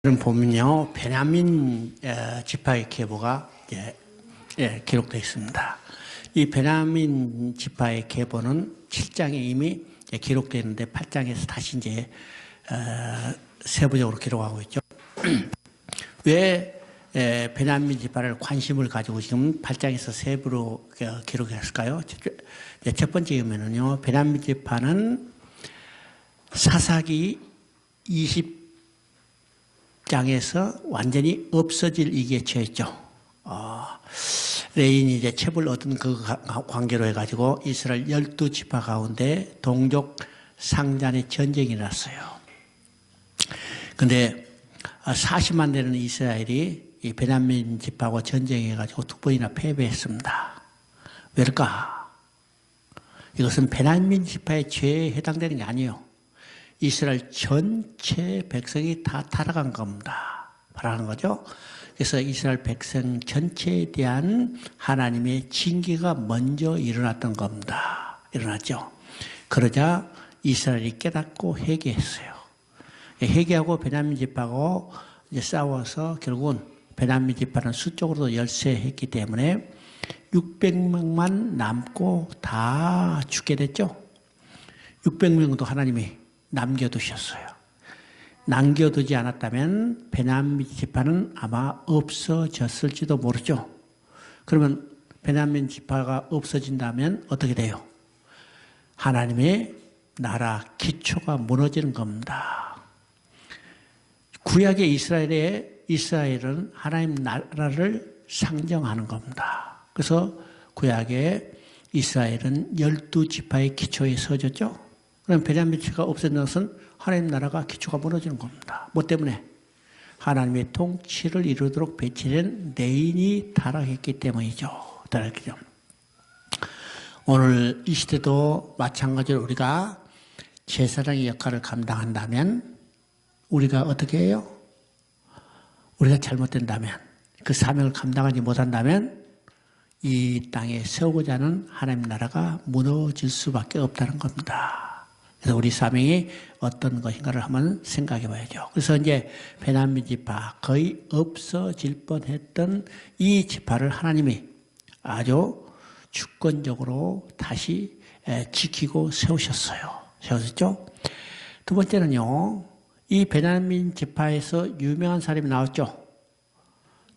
보면요, 베냐민 지파의 계보가 기록되어 있습니다. 이 베냐민 지파의 계보는 7장에 이미 기록되어 있는데 8장에서 다시 이제 세부적으로 기록하고 있죠. 왜 베냐민 지파를 관심을 가지고 지금 8장에서 세부로 기록했을까요? 첫 번째면은요, 베냐민 지파는 사사기 20장에서 완전히 없어질 위기에 처했죠. 레인이 이제 첩을 얻은 그 관계로 해가지고 이스라엘 12지파 가운데 동족 상잔의 전쟁이 났어요. 근데 40만 되는 이스라엘이 이 베냐민 지파하고 전쟁해가지고 2번이나 패배했습니다. 왜일까? 이것은 베냐민 지파의 죄에 해당되는 게 아니에요. 이스라엘 전체 백성이 다 타락한 겁니다. 바라는 거죠. 그래서 이스라엘 백성 전체에 대한 하나님의 징계가 먼저 일어났던 겁니다. 일어났죠. 그러자 이스라엘이 깨닫고 회개했어요. 회개하고 베냐민 지파하고 이제 싸워서 결국은 베냐민 지파는 수적으로도 열세했기 때문에 600명만 남고 다 죽게 됐죠. 600명도 하나님이 남겨두셨어요. 남겨두지 않았다면 베냐민 지파는 아마 없어졌을지도 모르죠. 그러면 베냐민 지파가 없어진다면 어떻게 돼요? 하나님의 나라 기초가 무너지는 겁니다. 구약의 이스라엘은 하나님 나라를 상정하는 겁니다. 그래서 구약의 이스라엘은 12지파의 기초에 서졌죠. 그럼 베냐민 지파가 없어진 것은 하나님 나라가 기초가 무너지는 겁니다. 뭐 때문에? 하나님의 통치를 이루도록 배치된 레인이 타락했기 때문이죠. 타락했죠. 오늘 이 시대도 마찬가지로 우리가 제사장의 역할을 감당한다면 우리가 어떻게 해요? 우리가 잘못된다면, 그 사명을 감당하지 못한다면 이 땅에 세우고자 하는 하나님 나라가 무너질 수밖에 없다는 겁니다. 그래서 우리 사명이 어떤 것인가를 한번 생각해 봐야죠. 그래서 이제 베냐민 지파, 거의 없어질 뻔했던 이 지파를 하나님이 아주 주권적으로 다시 지키고 세우셨어요. 세우셨죠? 두 번째는요, 이 베냐민 지파에서 유명한 사람이 나왔죠.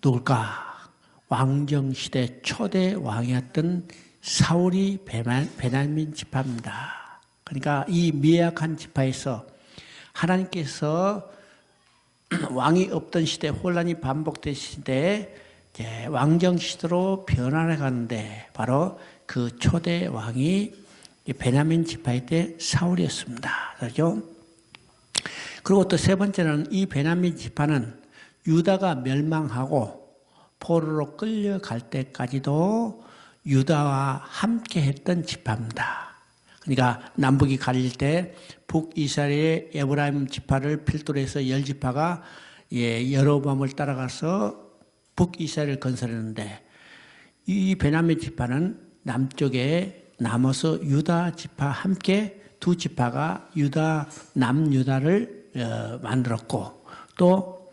누굴까? 왕정시대 초대 왕이었던 사울이 베냐민 지파입니다. 그러니까 이 미약한 지파에서 하나님께서 왕이 없던 시대, 혼란이 반복된 시대에 왕정시대로 변화해 가는데 바로 그 초대 왕이 베냐민 지파의 때 사울이었습니다. 그렇죠? 그리고 또 세 번째는 이 베냐민 지파는 유다가 멸망하고 포로로 끌려갈 때까지도 유다와 함께 했던 지파입니다. 그러니까 남북이 갈릴 때 북이스라엘의 에브라임 지파를 필두로 해서 10지파가 여로보암을 따라가서 북이스라엘을 건설했는데 이 베냐민 지파는 남쪽에 남아서 유다 지파 함께 두 지파가 남유다를 만들었고, 또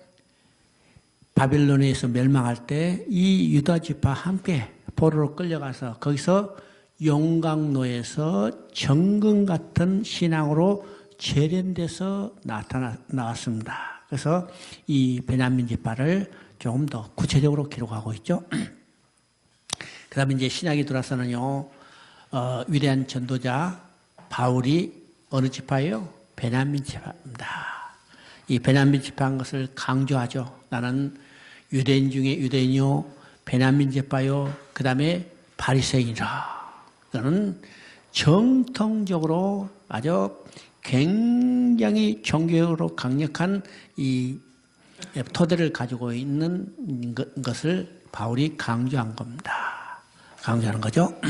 바빌론에서 멸망할 때 이 유다 지파 함께 포로로 끌려가서 거기서 용광로에서 정금 같은 신앙으로 재련돼서 나왔습니다. 그래서 이 베냐민 지파를 조금 더 구체적으로 기록하고 있죠. 그 다음에 이제 신약이 들어서는요, 위대한 전도자 바울이 어느 지파예요? 베냐민 지파입니다. 이 베냐민 지파한 것을 강조하죠. 나는 유대인 중에 유대인이요, 베냐민 지파요, 그 다음에 바리새인이라. 그는 정통적으로 아주 굉장히 종교적으로 강력한 이 토대를 가지고 있는 것을 바울이 강조한 겁니다. 강조하는 거죠.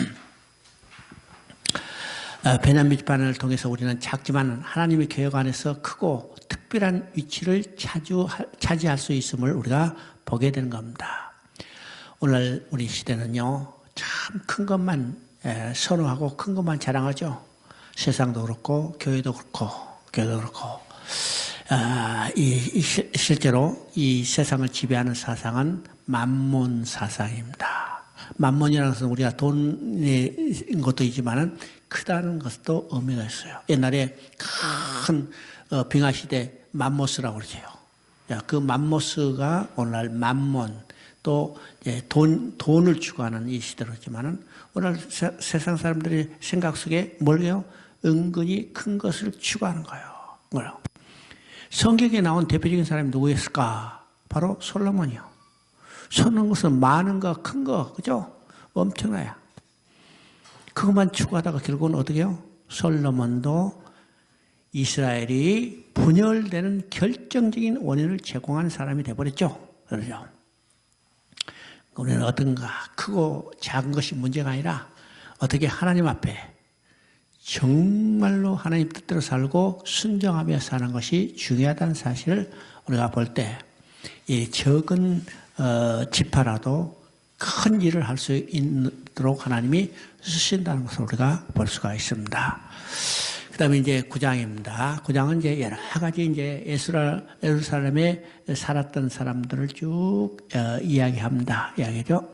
베냐민 지파를 통해서 우리는 작지만 하나님의 계획 안에서 크고 특별한 위치를 차지할 수 있음을 우리가 보게 되는 겁니다. 오늘 우리 시대는요, 참 큰 것만 선호하고 큰 것만 자랑하죠. 세상도 그렇고 교회도 그렇고 실제로 이 세상을 지배하는 사상은 만몬 사상입니다. 만몬이라는 것은 우리가 돈인 것도 있지만은 크다는 것도 의미가 있어요. 옛날에 큰 빙하시대 맘모스라고 그러죠. 그 맘모스가 오늘날 만몬 또 돈을 추구하는 이 시대로 있지만은 오늘 세상 사람들의 생각 속에 뭘요? 은근히 큰 것을 추구하는 거예요. 성경에 나온 대표적인 사람이 누구였을까? 바로 솔로몬이요. 손은 것은 많은 거, 큰 거, 그죠? 엄청나요. 그것만 추구하다가 결국은 어떻게 해요? 솔로몬도 이스라엘이 분열되는 결정적인 원인을 제공한 사람이 되어버렸죠. 그렇죠? 우리는 어떤가 크고 작은 것이 문제가 아니라 어떻게 하나님 앞에 정말로 하나님 뜻대로 살고 순종하며 사는 것이 중요하다는 사실을 우리가 볼 때 이 적은 지파라도 큰 일을 할 수 있도록 하나님이 쓰신다는 것을 우리가 볼 수가 있습니다. 그 다음에 이제 9장입니다. 9장은 이제 여러 가지 이제 예루살렘에 살았던 사람들을 쭉 이야기합니다. 이야기죠.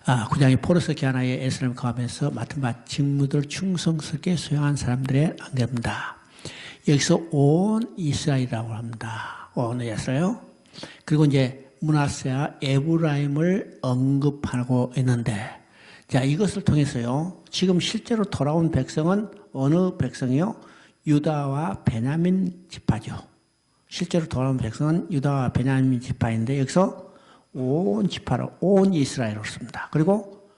9장이 포로서 기하나의 예루살렘 거하면서 맡은 바 직무들 충성스럽게 수행한 사람들의 안개입니다. 여기서 온 이스라엘이라고 합니다. 온 이스라엘. 그리고 이제 므낫세와 에브라임을 언급하고 있는데, 자, 이것을 통해서요, 지금 실제로 돌아온 백성은 어느 백성이요? 유다와 베냐민 지파죠. 실제로 돌아온 백성은 유다와 베냐민 지파인데, 여기서 온 지파로, 온 이스라엘로 씁니다. 그리고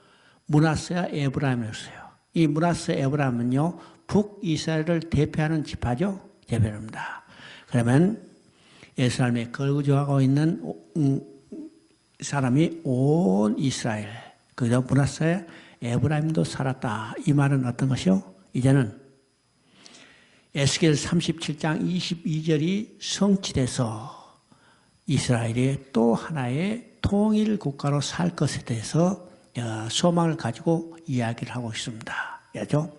므낫세와 에브라임을 써요. 이 므낫세 에브라임은요, 북이스라엘을 대표하는 지파죠. 대표합니다. 그러면 예루살렘에 거주하고 있는 사람이 온 이스라엘, 그저 므낫세 에브라임도 살았다. 이 말은 어떤 것이요? 이제는 에스겔 37장 22절이 성취돼서 이스라엘이 또 하나의 통일 국가로 살 것에 대해서 소망을 가지고 이야기를 하고 있습니다. 그렇죠?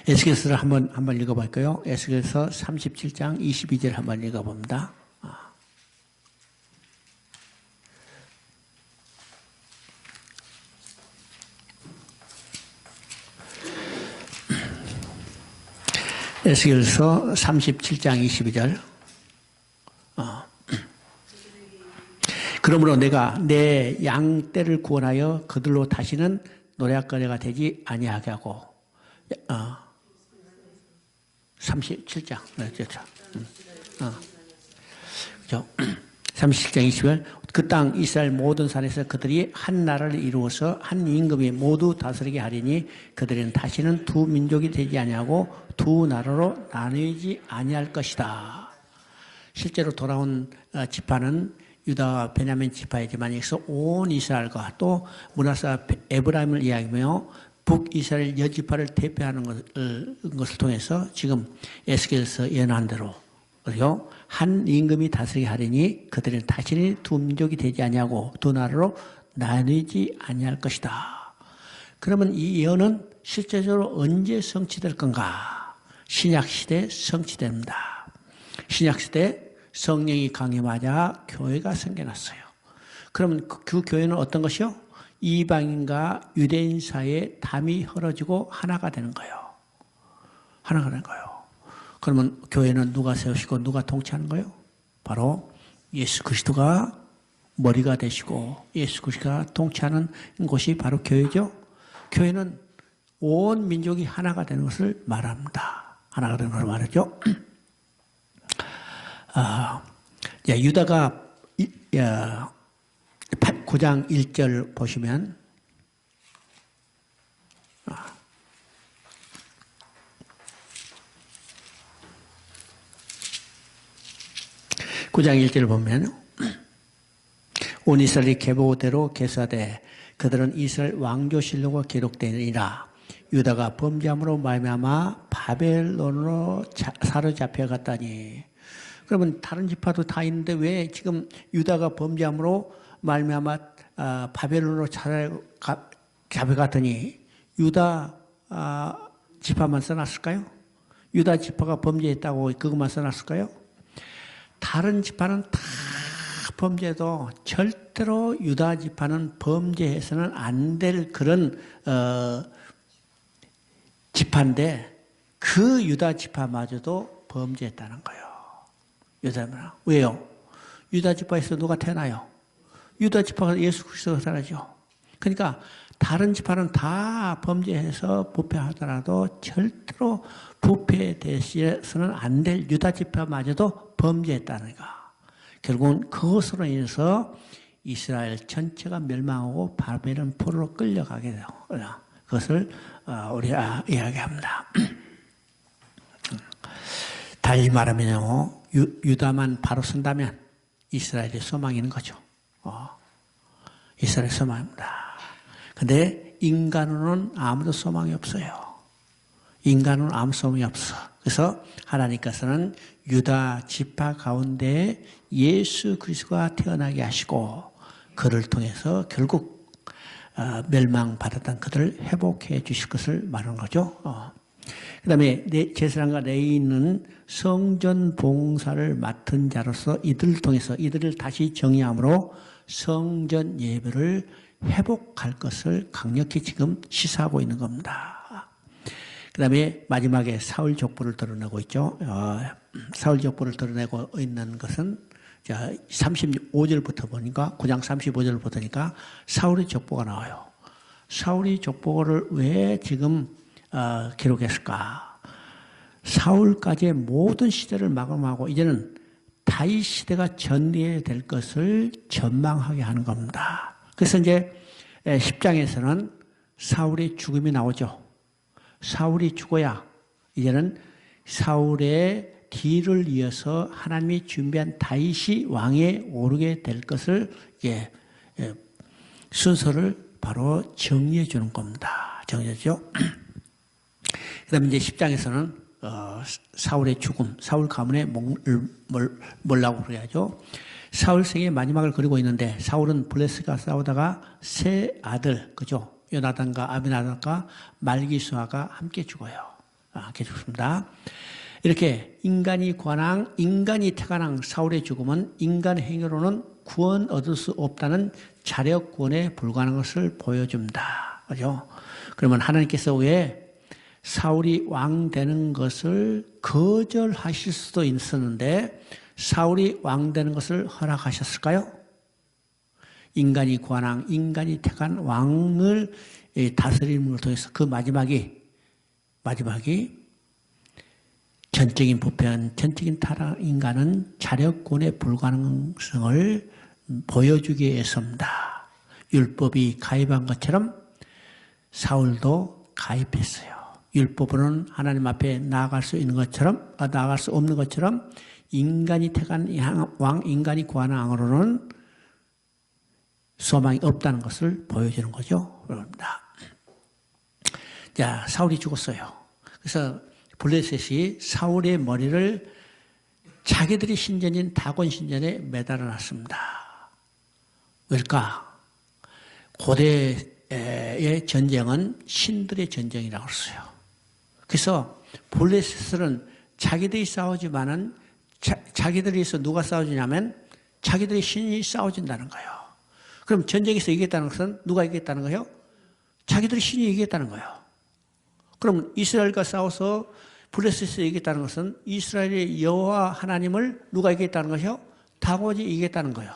에스겔서를 한번 읽어볼까요? 에스겔서 37장 22절 한번 읽어봅니다. 에스겔서 37장 22절. 그러므로 내가 내 양떼를 구원하여 그들로 다시는 노략거리가 되지 아니하게 하고 37장 그렇죠. 37장 20절 그 땅 이스라엘 모든 산에서 그들이 한 나라를 이루어서 한 임금이 모두 다스리게 하리니 그들은 다시는 두 민족이 되지 아니하고 두 나라로 나뉘지 아니할 것이다. 실제로 돌아온 지파는 유다와 베냐민 지파이지만 여기서 온 이스라엘과 또 므낫세와 에브라임을 이야기하며 북이스라엘 여지파를 대표하는 것을 통해서 지금 에스겔에서 예언한 대로 그리고 한 임금이 다스리게 하리니 그들은 다시는 두 민족이 되지 아니하고 두 나라로 나뉘지 아니할 것이다. 그러면 이 예언은 실제적으로 언제 성취될 건가? 신약시대에 성취됩니다. 신약시대 성령이 강림하자 교회가 생겨났어요. 그러면 그 교회는 어떤 것이요? 이방인과 유대인 사이에 담이 헐어지고 하나가 되는 거예요. 하나가 되는 거예요. 그러면 교회는 누가 세우시고 누가 통치하는 거예요? 바로 예수 그리스도가 머리가 되시고 예수 그리스도가 통치하는 곳이 바로 교회죠. 교회는 온 민족이 하나가 되는 것을 말합니다. 하나가 되는 것을 말하죠. 유다가 9장 1절 보시면 9장 1절을 보면 온 이스라엘이 계보대로 계수하되 그들은 이스라엘 왕조실록으로 기록되니라. 유다가 범죄함으로 말미암아 바벨론으로 사로잡혀 갔다니. 그러면 다른 지파도 다 있는데 왜 지금 유다가 범죄함으로 말미암아 바벨론으로 잡혀갔더니 유다 지파만 써놨을까요? 유다 지파가 범죄했다고 그것만 써놨을까요? 다른 지파는 다 범죄도 절대로 유다 지파는 범죄해서는 안 될 그런 지파인데 그 유다 지파마저도 범죄했다는 거예요. 유다는 왜요? 유다 지파에서 누가 태어나요? 유다 지파가 예수 그리스도가 태어나죠. 그러니까 다른 지파는 다 범죄해서 부패하더라도 절대로 부패되어서는 안 될 유다 지파마저도 범죄했다는 거. 결국은 그것으로 인해서 이스라엘 전체가 멸망하고 바벨론 포로로 끌려가게 돼요. 그것을 우리가 이야기합니다. 달리 말하면요, 유다만 바로 선다면 이스라엘의 소망이 있는 거죠. 이스라엘의 소망입니다. 근데 인간으로는 아무도 소망이 없어요. 인간은 아무 소망이 없어. 그래서 하나님께서는 유다 지파 가운데 예수 그리스도가 태어나게 하시고 그를 통해서 결국 멸망받았던 그들을 회복해 주실 것을 말하는 거죠. 그 다음에 제사장과 레위인은 성전 봉사를 맡은 자로서 이들을 통해서 이들을 다시 정의함으로 성전 예배를 회복할 것을 강력히 지금 시사하고 있는 겁니다. 그 다음에 마지막에 사울 족보를 드러내고 있죠. 사울 족보를 드러내고 있는 것은 35절부터 보니까 9장 35절부터 보니까 사울의 족보가 나와요. 사울의 족보를 왜 지금 기록했을까? 사울까지의 모든 시대를 마감하고 이제는 다윗 시대가 전개될 것을 전망하게 하는 겁니다. 그래서 이제 10장에서는 사울의 죽음이 나오죠. 사울이 죽어야 이제는 사울의 뒤를 이어서 하나님이 준비한 다윗이 왕에 오르게 될 것을 순서를 바로 정리해 주는 겁니다. 정리하죠. 그 다음에 이제 10장에서는 사울의 죽음, 사울 가문의 몰라고 그래야죠. 사울 생의 마지막을 그리고 있는데 사울은 블레스가 싸우다가 세 아들, 그죠? 요나단과 아비나답과 말기수아가 함께 죽어요. 함께 죽습니다. 이렇게 인간이 태관왕 사울의 죽음은 인간 행위로는 구원 얻을 수 없다는 자력구원에 불과한 것을 보여줍니다. 그죠? 그러면 하나님께서 왜 사울이 왕 되는 것을 거절하실 수도 있었는데 사울이 왕 되는 것을 허락하셨을까요? 인간이 구원왕, 인간이 택한 왕을 다스리는 걸 통해서 그 마지막이 전적인 부패한 전적인 타락 인간은 자력군의 불가능성을 보여주기 위해서입니다. 율법이 가입한 것처럼 사울도 가입했어요. 율법으로는 하나님 앞에 나아갈 수 없는 것처럼 인간이 택한 왕, 인간이 구하는 왕으로는 소망이 없다는 것을 보여주는 거죠. 그럽니다. 자, 사울이 죽었어요. 그래서 블레셋이 사울의 머리를 자기들이 신전인 다곤 신전에 매달아 놨습니다. 왜일까? 고대의 전쟁은 신들의 전쟁이라고 했어요. 그래서 블레셋은 자기들이 싸우지만은 자기들이서 누가 싸우지냐면 자기들의 신이 싸워준다는 거예요. 그럼 전쟁에서 이겼다는 것은 누가 이겼다는 거예요? 자기들의 신이 이겼다는 거예요. 그럼 이스라엘과 싸워서 블레셋에서 이겼다는 것은 이스라엘의 여호와 하나님을 누가 이겼다는 것이요? 다곤이 이겼다는 거예요.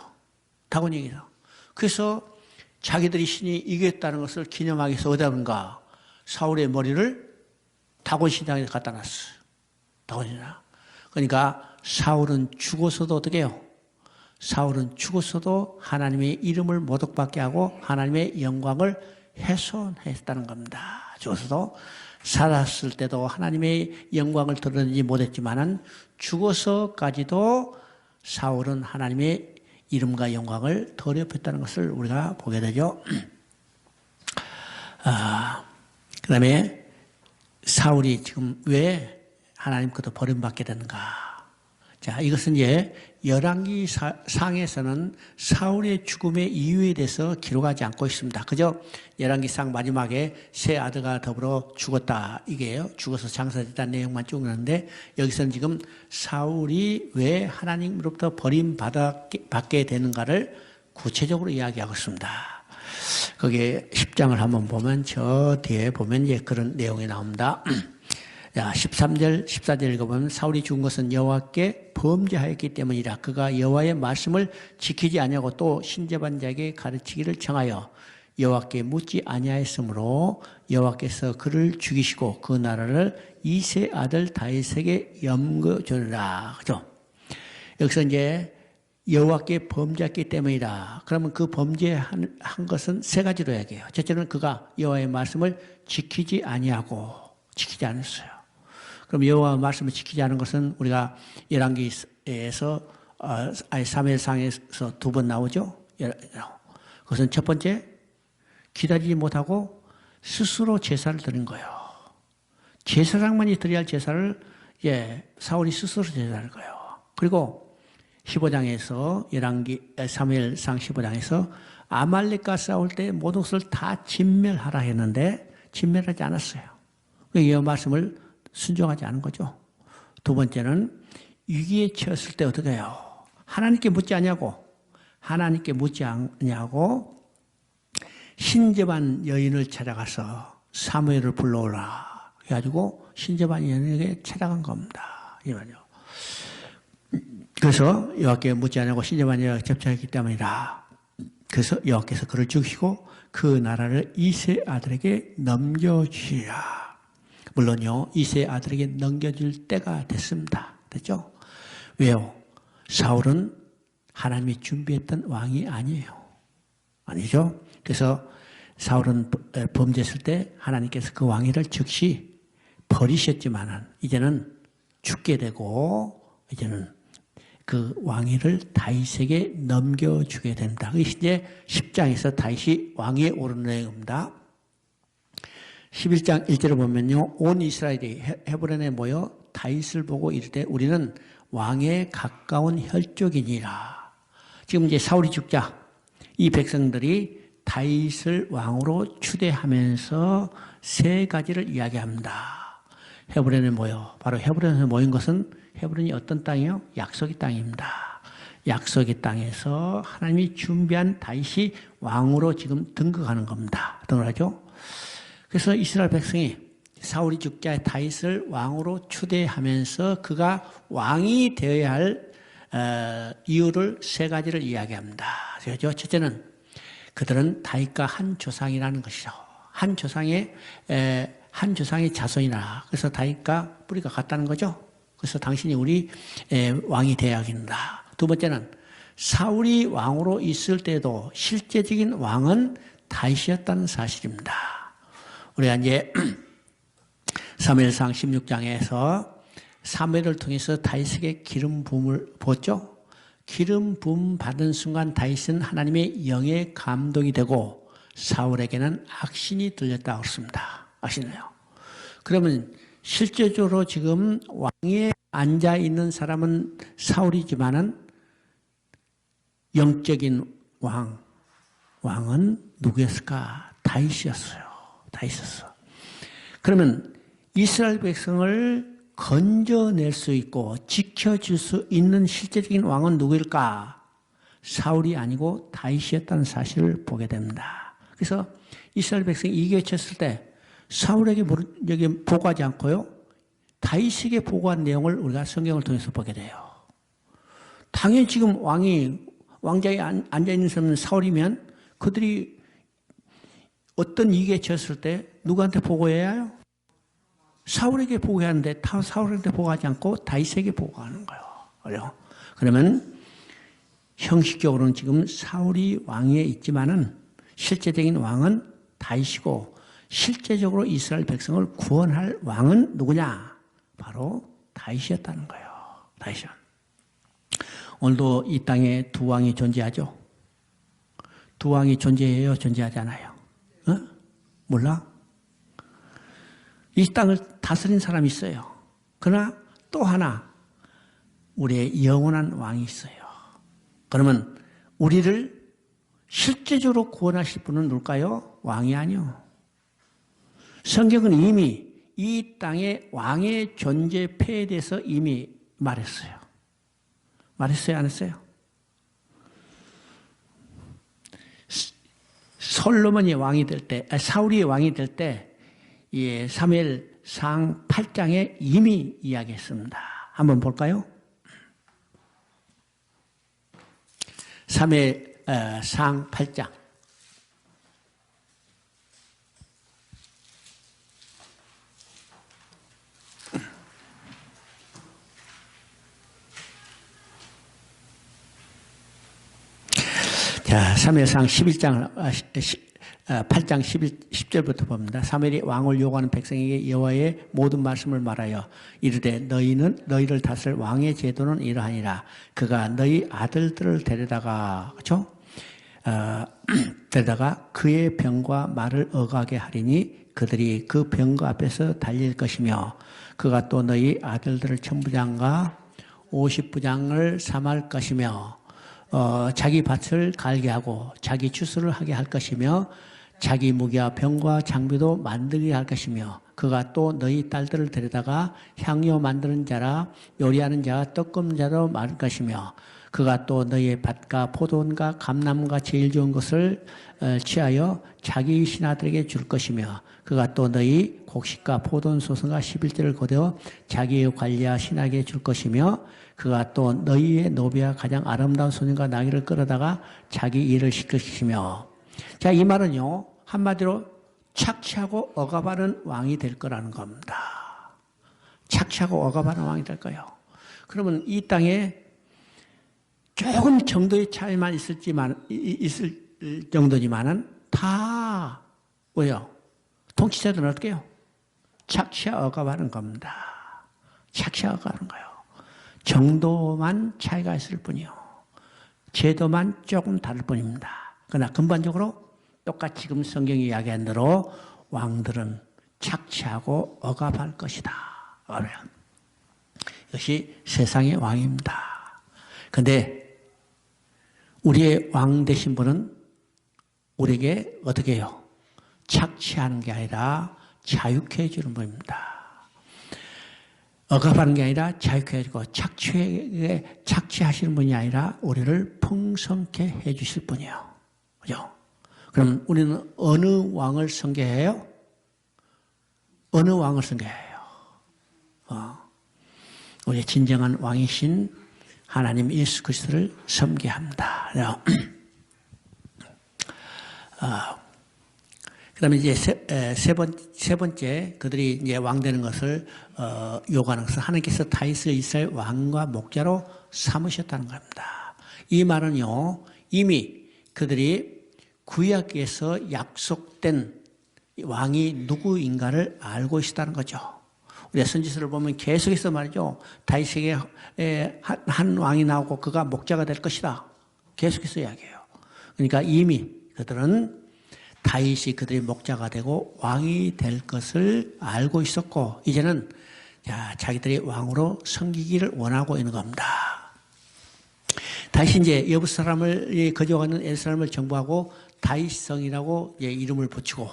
다곤이 이겼다. 그래서 자기들이 신이 이겼다는 것을 기념하기 위해서 어디다가 사울의 머리를 다곤 신당에 갖다 놨어요. 다곤 신당. 그러니까 사울은 죽어서도 어떻게 해요? 사울은 죽었어도 하나님의 이름을 모독받게 하고 하나님의 영광을 훼손했다는 겁니다. 죽어서도 살았을 때도 하나님의 영광을 드러내지 못했지만은 죽어서까지도 사울은 하나님의 이름과 영광을 더럽혔다는 것을 우리가 보게 되죠. 그 다음에 사울이 지금 왜 하나님 것도 버림받게 되는가? 자, 이것은 이제 열왕기 상에서는 사울의 죽음의 이유에 대해서 기록하지 않고 있습니다. 그저 열왕기 상 마지막에 세 아들과 더불어 죽었다 이게요. 죽어서 장사됐다는 내용만 쭉 나오는데 여기서는 지금 사울이 왜 하나님으로부터 버림받게 되는가를 구체적으로 이야기하고 있습니다. 거기에 10장을 한번 보면 저 뒤에 보면 이제 그런 내용이 나옵니다. 자, 13절, 14절 읽어보면 사울이 죽은 것은 여호와께 범죄하였기 때문이라. 그가 여호와의 말씀을 지키지 아니하고 또 신재반자에게 가르치기를 청하여 여호와께 묻지 아니하였으므로 여호와께서 그를 죽이시고 그 나라를 이세 아들 다윗에게 넘겨주리라. 그죠? 여기서 이제 여호와께 범죄했기 때문이다. 그러면 그 범죄한 것은 세 가지로 얘기해요. 첫째는 그가 여호와의 말씀을 지키지 않았어요. 그럼 여호와 말씀을 지키지 않은 것은 우리가 열왕기에서 사무엘상에서 두 번 나오죠. 그것은 첫 번째, 기다리지 못하고 스스로 제사를 드린 거예요. 제사장만이 드려야 할 제사를 사울이 스스로 제사를 거예요. 그리고 15장에서 사무엘상 15장에서 아말렉과 싸울 때 모든 것을 다 진멸하라 했는데 진멸하지 않았어요. 여호와 말씀을 순종하지 않은 거죠. 두 번째는 위기에 처했을 때 어떻게 해요? 하나님께 묻지 않냐고 신재반 여인을 찾아가서 사무엘을 불러오라 해가지고 신재반 여인에게 찾아간 겁니다. 이거요. 그래서 여호와께 묻지 않냐고 신재반 여인에게 접촉했기 때문이라. 그래서 여호와께서 그를 죽이시고 그 나라를 이세 아들에게 넘겨주시라. 물론요, 이세 아들에게 넘겨줄 때가 됐습니다. 됐죠? 왜요? 사울은 하나님이 준비했던 왕이 아니에요. 아니죠? 그래서 사울은 범죄했을 때 하나님께서 그 왕위를 즉시 버리셨지만은 이제는 죽게 되고 이제는 그 왕위를 다윗에게 넘겨주게 됩니다. 그게 이제 10장에서 다윗이 왕위에 오르는 내용입니다. 11장 1절을 보면요. 온 이스라엘이 헤브론에 모여 다윗을 보고 이르되 우리는 왕에 가까운 혈족이니라. 지금 이제 사울이 죽자 이 백성들이 다윗을 왕으로 추대하면서 세 가지를 이야기합니다. 헤브론에 모여, 바로 헤브론에 모인 것은 헤브론이 어떤 땅이요? 약속의 땅입니다. 약속의 땅에서 하나님이 준비한 다윗이 왕으로 지금 등극하는 겁니다. 등극하죠? 그래서 이스라엘 백성이 사울이 죽자 다윗을 왕으로 추대하면서 그가 왕이 되어야 할 이유를 세 가지를 이야기합니다. 그렇죠? 첫째는 그들은 다윗과 한 조상이라는 것이죠. 한 조상의 자손이라. 그래서 다윗과 뿌리가 같다는 거죠. 그래서 당신이 우리 왕이 되어야 된다. 두 번째는 사울이 왕으로 있을 때도 실제적인 왕은 다윗이었다는 사실입니다. 우리가 이제 사무엘상 16장에서 사무엘을 통해서 다윗에게 기름 부음을 보았죠. 기름 부음 받은 순간 다윗은 하나님의 영의 감동이 되고 사울에게는 악신이 들렸다고 했습니다. 악신이요. 그러면 실제적으로 지금 왕위에 앉아 있는 사람은 사울이지만은 영적인 왕은 누구였을까? 다윗이었어요. 그러면 이스라엘 백성을 건져낼 수 있고 지켜줄 수 있는 실제적인 왕은 누구일까? 사울이 아니고 다윗이었다는 사실을 보게 됩니다. 그래서 이스라엘 백성이 이기에 쳤을 때 사울에게 보고하지 않고요, 다윗에게 보고한 내용을 우리가 성경을 통해서 보게 돼요. 당연히 지금 왕자에 앉아있는 사람은 사울이면 그들이 어떤 이기에 쳤을 때 누구한테 보고해야 해요? 사울에게 보고해야 하는데 사울한테 보고하지 않고 다윗에게 보고하는 거예요. 그러면 형식적으로는 지금 사울이 왕위에 있지만은 실제적인 왕은 다윗이고 실제적으로 이스라엘 백성을 구원할 왕은 누구냐? 바로 다윗이었다는 거예요. 다윗은. 오늘도 이 땅에 두 왕이 존재하죠? 두 왕이 존재해요? 존재하지 않아요? 몰라? 이 땅을 다스린 사람이 있어요. 그러나 또 하나 우리의 영원한 왕이 있어요. 그러면 우리를 실제적으로 구원하실 분은 누굴까요? 왕이 아니요. 성경은 이미 이 땅에 왕의 존재 폐에 대해서 이미 말했어요. 말했어요? 안 했어요? 솔로몬이 왕이 될 때, 사울이 왕이 될 때, 사무엘상 8장에 이미 이야기했습니다. 한번 볼까요? 사무엘상 8장. 자, 사무엘상 11장, 8장 10절부터 봅니다. 사무엘이 왕을 요구하는 백성에게 여호와의 모든 말씀을 말하여 이르되 너희를 다스릴 왕의 제도는 이러하니라. 그가 너희 아들들을 데려다가, 그렇죠? 데려다가 그의 병과 말을 어가게 하리니 그들이 그 병과 앞에서 달릴 것이며 그가 또 너희 아들들을 천부장과 50부장을 삼할 것이며 자기 밭을 갈게 하고 자기 추수를 하게 할 것이며 자기 무기와 병과 장비도 만들게 할 것이며 그가 또 너희 딸들을 데려다가 향료 만드는 자라 요리하는 자와 떡 굽는 자로 말할 것이며 그가 또 너희의 밭과 포도원과 감람과 제일 좋은 것을 취하여 자기 신하들에게 줄 것이며 그가 또 너희 곡식과 포도원 소송과 11조를 거두어 자기의 관리와 신하에게 줄 것이며 그가 또 너희의 노비와 가장 아름다운 소년과 나귀를 끌어다가 자기 일을 시킬 것이며. 자, 이 말은요, 한마디로 착취하고 억압하는 왕이 될 거라는 겁니다. 착취하고 억압하는 왕이 될 거예요. 그러면 이 땅에 조금 정도의 차이만 있을 정도지만은 다, 왜요? 통치자들은 어떻게 해요? 착취하고 억압하는 겁니다. 착취하고 억압하는 거예요. 정도만 차이가 있을 뿐이요. 제도만 조금 다를 뿐입니다. 그러나 근본적으로 똑같이 지금 성경이 이야기한 대로 왕들은 착취하고 억압할 것이다. 그래요. 이것이 세상의 왕입니다. 그런데 우리의 왕 되신 분은 우리에게 어떻게 해요? 착취하는 게 아니라 자유케 해주는 분입니다. 억압하는 게 아니라 자유케 해주고 착취하시는 분이 아니라 우리를 풍성케 해주실 분이에요. 그죠? 그럼 우리는 어느 왕을 섬겨해요? 어느 왕을 섬겨해요? 우리의 진정한 왕이신 하나님 예수 그리스도를 섬겨합니다. 그 다음에 이제 세 번째, 그들이 이제 왕 되는 것을, 요구하는 것은 하나님께서 다윗을 이스라엘 왕과 목자로 삼으셨다는 겁니다. 이 말은요, 이미 그들이 구약에서 약속된 왕이 누구인가를 알고 있었다는 거죠. 우리가 선지서를 보면 계속해서 말이죠. 다윗에게 한 왕이 나오고 그가 목자가 될 것이다. 계속해서 이야기해요. 그러니까 이미 그들은 다윗이 그들의 목자가 되고 왕이 될 것을 알고 있었고 이제는 자기들이 왕으로 섬기기를 원하고 있는 겁니다. 다시 이제 여부 사람을 거주하는 에루살렘을 정복하고 다윗성이라고 이름을 붙이고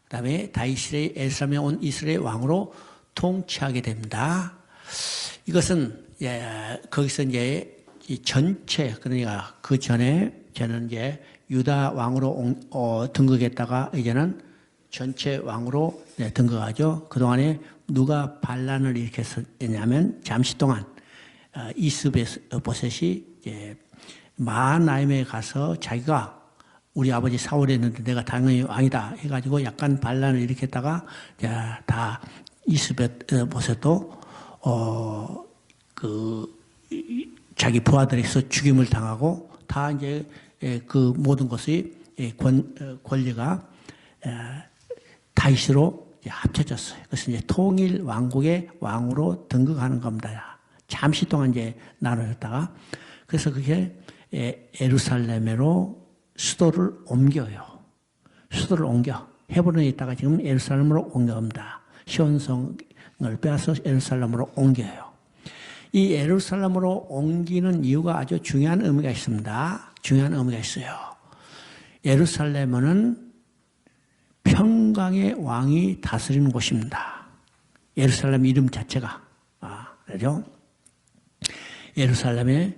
그다음에 다윗이 에루살렘에 온 이스라엘 왕으로 통치하게 됩니다. 이것은 거기서 이제 전체 그러니까 그 전에 저는 이제 유다 왕으로 등극했다가 이제는 전체 왕으로 등극하죠. 그동안에 누가 반란을 일으켰냐면 잠시 동안 이스보셋이 마하나임에 가서 자기가 우리 아버지 사울이 했는데 내가 당연히 왕이다 해가지고 약간 반란을 일으켰다가 다 이스보셋도 자기 부하들에서 죽임을 당하고 다 이제 그 모든 것이 권리가 다윗으로 합쳐졌어요. 그래서 이제 통일 왕국의 왕으로 등극하는 겁니다. 잠시 동안 이제 나눠졌다가 그래서 그게 예루살렘으로 수도를 옮겨요. 수도를 옮겨 헤브론에 있다가 지금 예루살렘으로 옮겨옵니다. 시온성을 빼앗아 예루살렘으로 옮겨요. 이 예루살렘으로 옮기는 이유가 아주 중요한 의미가 있습니다. 중요한 의미가 있어요. 예루살렘은 평강의 왕이 다스리는 곳입니다. 예루살렘 이름 자체가. 그죠? 예루살렘에,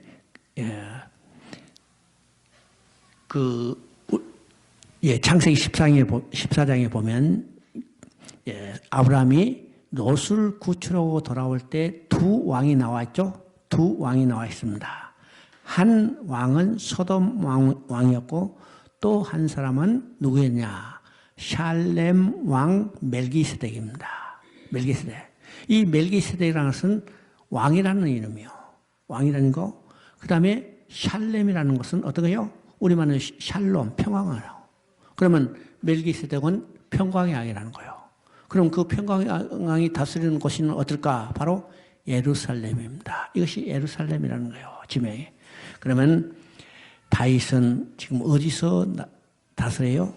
창세기 14장에 보면, 아브라함이 롯을 구출하고 돌아올 때 두 왕이 나와 있죠? 두 왕이 나와 있습니다. 한 왕은 소돔 왕이었고, 또 한 사람은 누구였냐? 샬렘 왕 멜기세덱입니다. 멜기세덱. 이 멜기세덱이라는 것은 왕이라는 이름이요. 왕이라는 거. 그 다음에 샬렘이라는 것은 어떤 거요? 우리말은 샬롬, 평강이에요. 그러면 멜기세덱은 평강의 왕이라는 거예요. 그럼 그 평강의 왕이 다스리는 곳은 어떨까? 바로 예루살렘입니다. 이것이 예루살렘이라는 거예요. 지명이. 그러면 다윗은 지금 어디서 다스려요?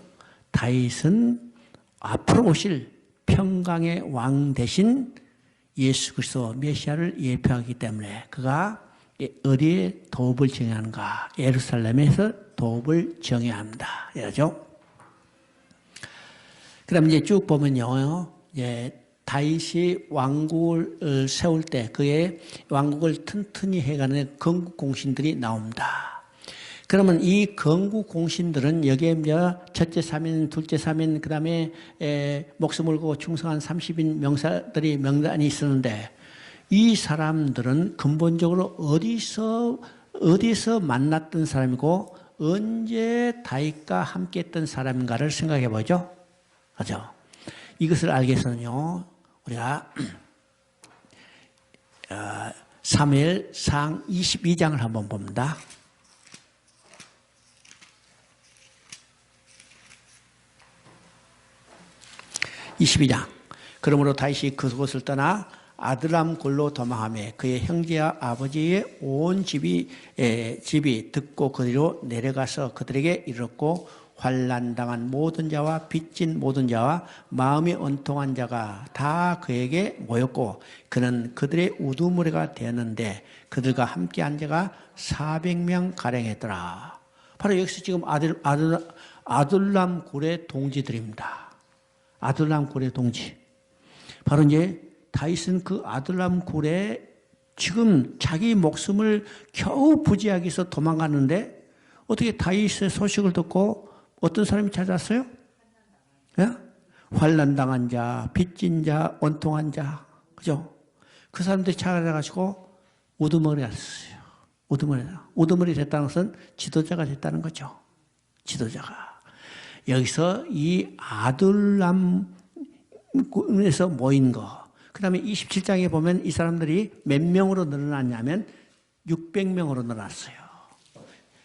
다윗은 앞으로 오실 평강의 왕 대신 예수 그리스도 메시아를 예표하기 때문에 그가 어디에 도읍을 정하는가? 예루살렘에서 도읍을 정해야 합니다. 이러죠. 그럼 이제 쭉 보면요. 다윗이 왕국을 세울 때 그의 왕국을 튼튼히 해가는 건국 공신들이 나옵니다. 그러면 이 건국 공신들은 여기에 첫째 3인, 둘째 3인, 그 다음에 목숨을 걸고 충성한 30인 명단이 있었는데 이 사람들은 근본적으로 어디서 만났던 사람이고 언제 다윗과 함께 했던 사람인가를 생각해 보죠. 그죠? 이것을 알기 위해서는요, 우리가 사무엘상 22장을 한번 봅니다. 22장. 그러므로 다윗이 그곳을 떠나 아들람 골로 도망하며 그의 형제와 아버지의 온 집이 듣고 그리로 내려가서 그들에게 이르렀고 환난당한 모든 자와 빚진 모든 자와 마음이 온통한 자가 다 그에게 모였고 그는 그들의 우두머리가 되었는데 그들과 함께한 자가 400명 가량했더라. 바로 여기서 지금 아둘람 굴의 동지들입니다. 아둘람 굴의 동지. 바로 이제 다윗은 그 아둘람 굴에 지금 자기 목숨을 겨우 부지하기 위해서 도망갔는데 어떻게 다윗의 소식을 듣고 어떤 사람이 찾았어요? 예? 환난당한 자, 빚진 자, 온통한 자. 그죠? 그 사람들이 찾아가지고 우두머리가 됐어요. 우두머리 됐다는 것은 지도자가 됐다는 거죠. 지도자가. 여기서 이 아둘람에서 모인 거. 그 다음에 27장에 보면 이 사람들이 몇 명으로 늘어났냐면 600명으로 늘어났어요.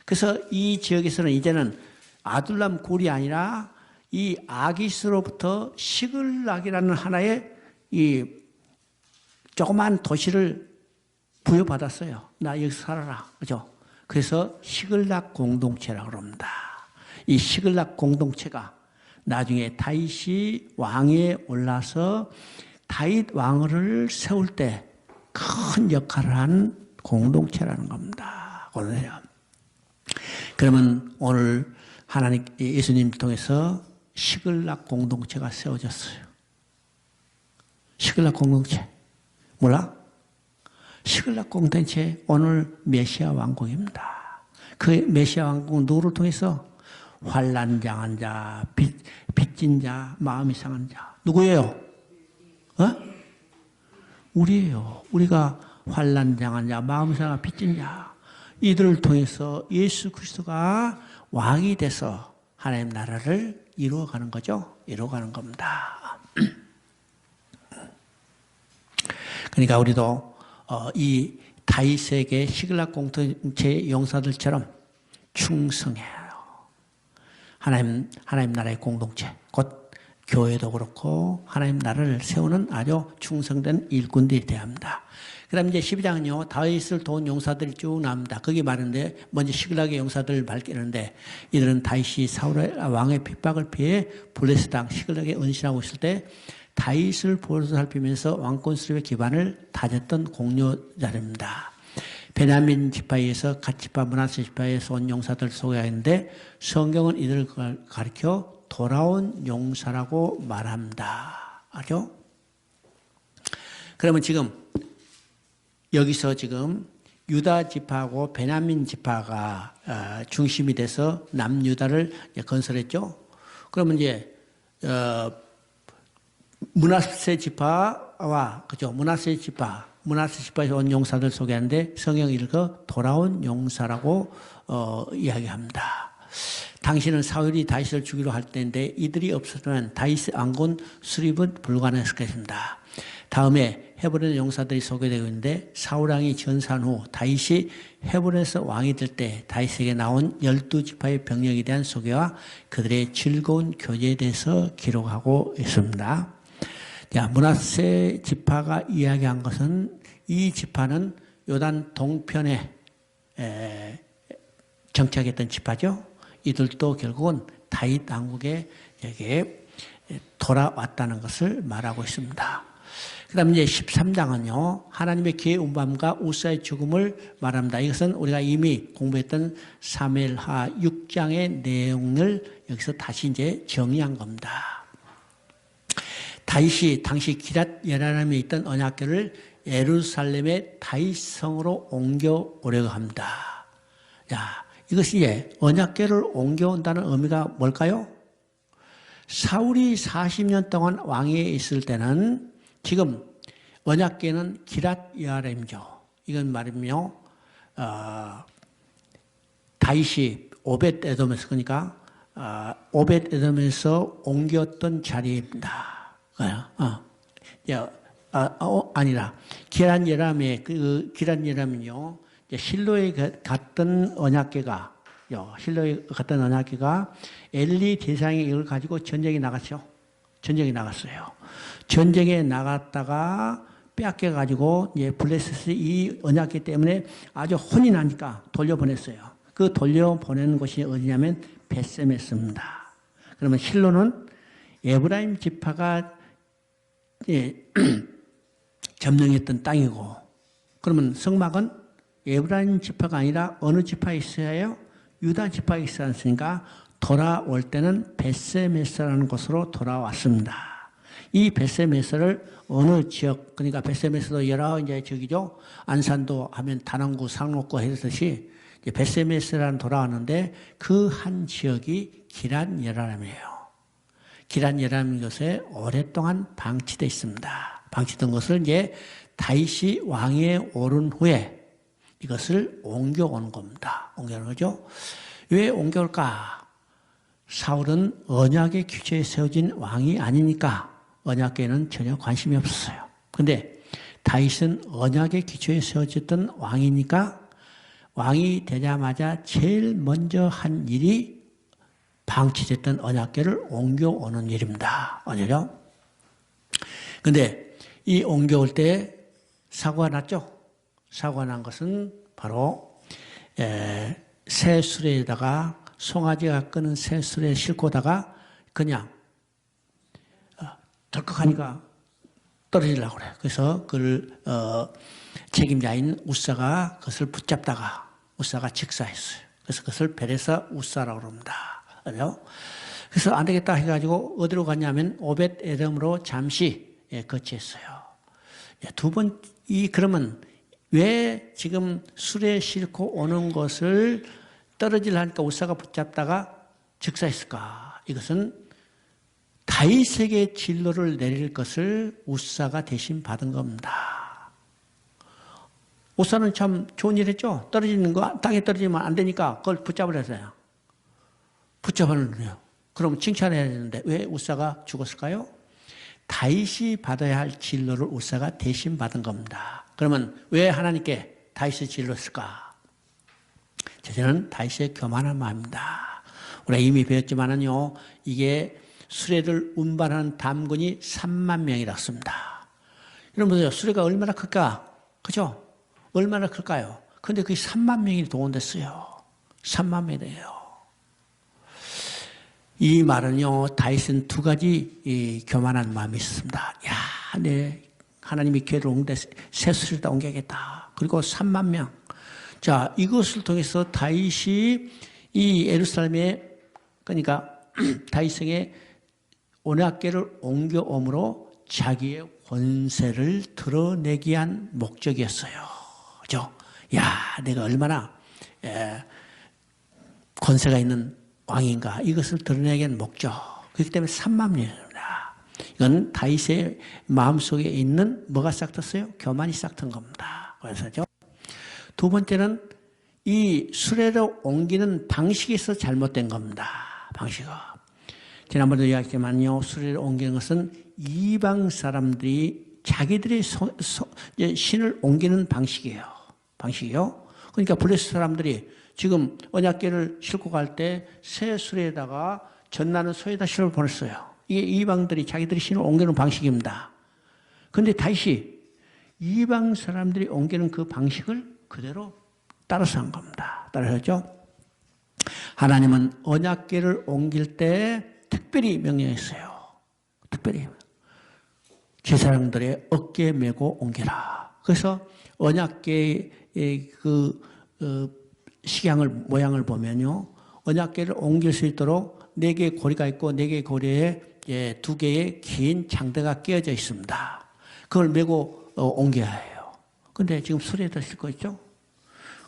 그래서 이 지역에서는 이제는 아둘람 굴이 아니라 이 아기스로부터 시글락이라는 하나의 이 조그만 도시를 부여받았어요. 나 여기서 살아라. 그죠? 그래서 시글락 공동체라고 합니다. 이 시글락 공동체가 나중에 다윗이 왕에 올라서 다윗 왕을 세울 때 큰 역할을 한 공동체라는 겁니다. 그러면 오늘 하나님 예수님을 통해서 시글락 공동체가 세워졌어요. 시글락 공동체 몰라? 시글락 공동체 오늘 메시아 왕국입니다. 그 메시아 왕국은 누구를 통해서? 환난당한 자, 빚진 자, 마음이 상한 자. 누구예요? 우리예요. 우리가 환난당한 자, 마음이 상한 빚진 자. 이들을 통해서 예수 그리스도가 왕이 돼서 하나님 나라를 이루어가는 거죠. 이루어가는 겁니다. 그러니까 우리도 이 다윗에게 시글락 공동체 용사들처럼 충성해요. 하나님 나라의 공동체, 곧 교회도 그렇고 하나님 나라를 세우는 아주 충성된 일꾼들이 되어야 합니다. 그 다음에 이제 12장은요, 다윗을 도운 용사들이 쭉 나옵니다. 거기 말하는데, 먼저 시글락의 용사들을 밝히는데, 이들은 다윗이 사울 왕의 핍박을 피해 블레셋 땅 시글락에 은신하고 있을 때, 다윗을 보살피면서 왕권 수립의 기반을 다졌던 공료 자료입니다. 베냐민 지파에서 갓 지파, 므낫세 지파에서 온 용사들 소개하는데 성경은 이들을 가리켜 돌아온 용사라고 말합니다. 알죠? 그러면 지금 여기서 지금 유다 지파하고 베냐민 지파가 중심이 돼서 남유다를 건설했죠. 그러면 이제 므낫세 지파와 그죠? 므낫세 지파에서 온 용사들 소개하는데 성경이 읽어 돌아온 용사라고 이야기합니다. 당시는 사울이 다윗을 죽이려 할 때인데 이들이 없었으면 다윗의 왕권 수립은 불가능했을 것입니다. 다음에 헤브론의 용사들이 소개되고 있는데 사울왕이 전사한 후 다윗이 헤브론에서 왕이 될 때 다윗에게 나온 12지파의 병력에 대한 소개와 그들의 즐거운 교제에 대해서 기록하고 있습니다. 자, 므낫세 지파가 이야기한 것은 이 지파는 요단 동편에 정착했던 지파죠. 이들도 결국은 다윗 왕국에게 돌아왔다는 것을 말하고 있습니다. 그 다음 이제 13장은요, 하나님의 기회 운밤과 우사의 죽음을 말합니다. 이것은 우리가 이미 공부했던 사무엘하 6장의 내용을 여기서 다시 이제 정리한 겁니다. 다윗이 당시 기랏 예라람에 있던 언약궤를 예루살렘의 다윗성으로 옮겨오려고 합니다. 자, 이것이 언약궤를 옮겨온다는 의미가 뭘까요? 사울이 40년 동안 왕위에 있을 때는 지금 언약궤는 기랏 예아람이죠. 이건 말이며 다윗이 오벳 에돔에서 그러니까 오벳 에돔에서 옮겼던 자리입니다. 아니라 기란 예람의 그 기란 예람은요, 실로에 갔던 언약궤가 엘리 대상이 이걸 가지고 전쟁에 나갔죠. 전쟁에 나갔어요. 전쟁에 나갔다가 빼앗겨 가지고 이제 블레셋이 이 언약궤 때문에 아주 혼이 나니까 돌려보냈어요. 그 돌려보내는 곳이 어디냐면 벳세메스입니다. 그러면 실로는 에브라임 지파가 점령했던 땅이고, 그러면 성막은 에브라임 지파가 아니라 어느 지파에 있어야 해요? 유다 지파에 있어야 했으니까 돌아올 때는 벳세메스라는 곳으로 돌아왔습니다. 이 벳세메스를 어느 지역, 그러니까 벳세메스도 여러 이제 저기죠. 안산도 하면 단원구, 상록구 해듯이 벳세메스라는 돌아왔는데 그 한 지역이 기란 예라람이에요. 기란 예라람 곳에 오랫동안 방치되어 있습니다. 방치된 것을 이제 다윗이 왕위에 오른 후에 이것을 옮겨오는 겁니다. 옮겨오는 거죠. 왜 옮겨올까? 사울은 언약의 규제에 세워진 왕이 아니니까 언약궤에는 전혀 관심이 없었어요. 그런데 다윗은 언약의 기초에 세워졌던 왕이니까 왕이 되자마자 제일 먼저 한 일이 방치됐던 언약궤를 옮겨오는 일입니다. 아니죠? 그런데 이 옮겨올 때 사고가 났죠? 사고가 난 것은 바로 새 수레에다가 송아지가 끄는 새 수레에 싣고다가 그냥 덜컥하니까 떨어지려고 그래요. 그래서 그걸 책임자인 우사가 그것을 붙잡다가 우사가 직사했어요. 그래서 그것을 베레사 우사라고 그럽니다. 그래서 안 되겠다 해가지고 어디로 갔냐면 오벳 에돔으로 잠시 거치했어요. 두 번, 그러면 왜 지금 수레에 싣고 오는 것을 떨어지려 하니까 우사가 붙잡다가 직사했을까? 이것은 다윗에게 진로를 내릴 것을 우사가 대신 받은 겁니다. 우사는 참 좋은 일 했죠? 떨어지는 거, 땅에 떨어지면 안 되니까 그걸 붙잡으랬어요. 붙잡아놓네요. 그럼 칭찬해야 되는데 왜 우사가 죽었을까요? 다윗이 받아야 할 진로를 우사가 대신 받은 겁니다. 그러면 왜 하나님께 다윗의 진로를 쓸까? 저는 다윗의 교만한 마음입니다. 우리가 이미 배웠지만은요, 이게 수레를 운반하는 담군이 3만 명이라고 씁니다. 여러분 보세요. 수레가 얼마나 클까? 그죠? 얼마나 클까요? 근데 그게 3만 명이 동원됐어요. 3만 명이에요. 이 말은요, 다윗은 두 가지 교만한 마음이 있었습니다. 야, 하나님이 기회를 옮겨 세수를 옮겨야겠다. 그리고 3만 명. 자, 이것을 통해서 다윗이 이 예루살렘에, 그러니까 다윗성에 언약궤를 옮겨옴으로 자기의 권세를 드러내기 위한 목적이었어요. 그죠? 야, 내가 얼마나 권세가 있는 왕인가, 이것을 드러내기 위한 목적. 그렇기 때문에 3만 명입니다. 이건 다윗의 마음속에 있는 뭐가 싹텄어요? 교만이 싹튼 겁니다. 그래서죠. 두 번째는 이 수레로 옮기는 방식에서 잘못된 겁니다. 방식은. 지난번에도 이야기했지만요, 수레를 옮기는 것은 이방 사람들이 자기들의 신을 옮기는 방식이에요. 방식이요. 그러니까 블레셋 사람들이 지금 언약궤를 싣고 갈 때 새 수레에다가 전나는 소에다 실어 보냈어요. 이게 이방들이 자기들이 신을 옮기는 방식입니다. 그런데 다시 이방 사람들이 옮기는 그 방식을 그대로 따라서 한 겁니다. 따라서죠. 하나님은 언약궤를 옮길 때 특별히 명령했어요. 특별히 제사장들의 어깨에 메고 옮겨라. 그래서 언약궤의 식양을 모양을 보면요, 언약궤를 옮길 수 있도록 4개의 고리가 있고 4개의 고리에 2개의 긴 장대가 끼어져 있습니다. 그걸 메고 옮겨야 해요. 근데 지금 수레에다 싣고 있죠?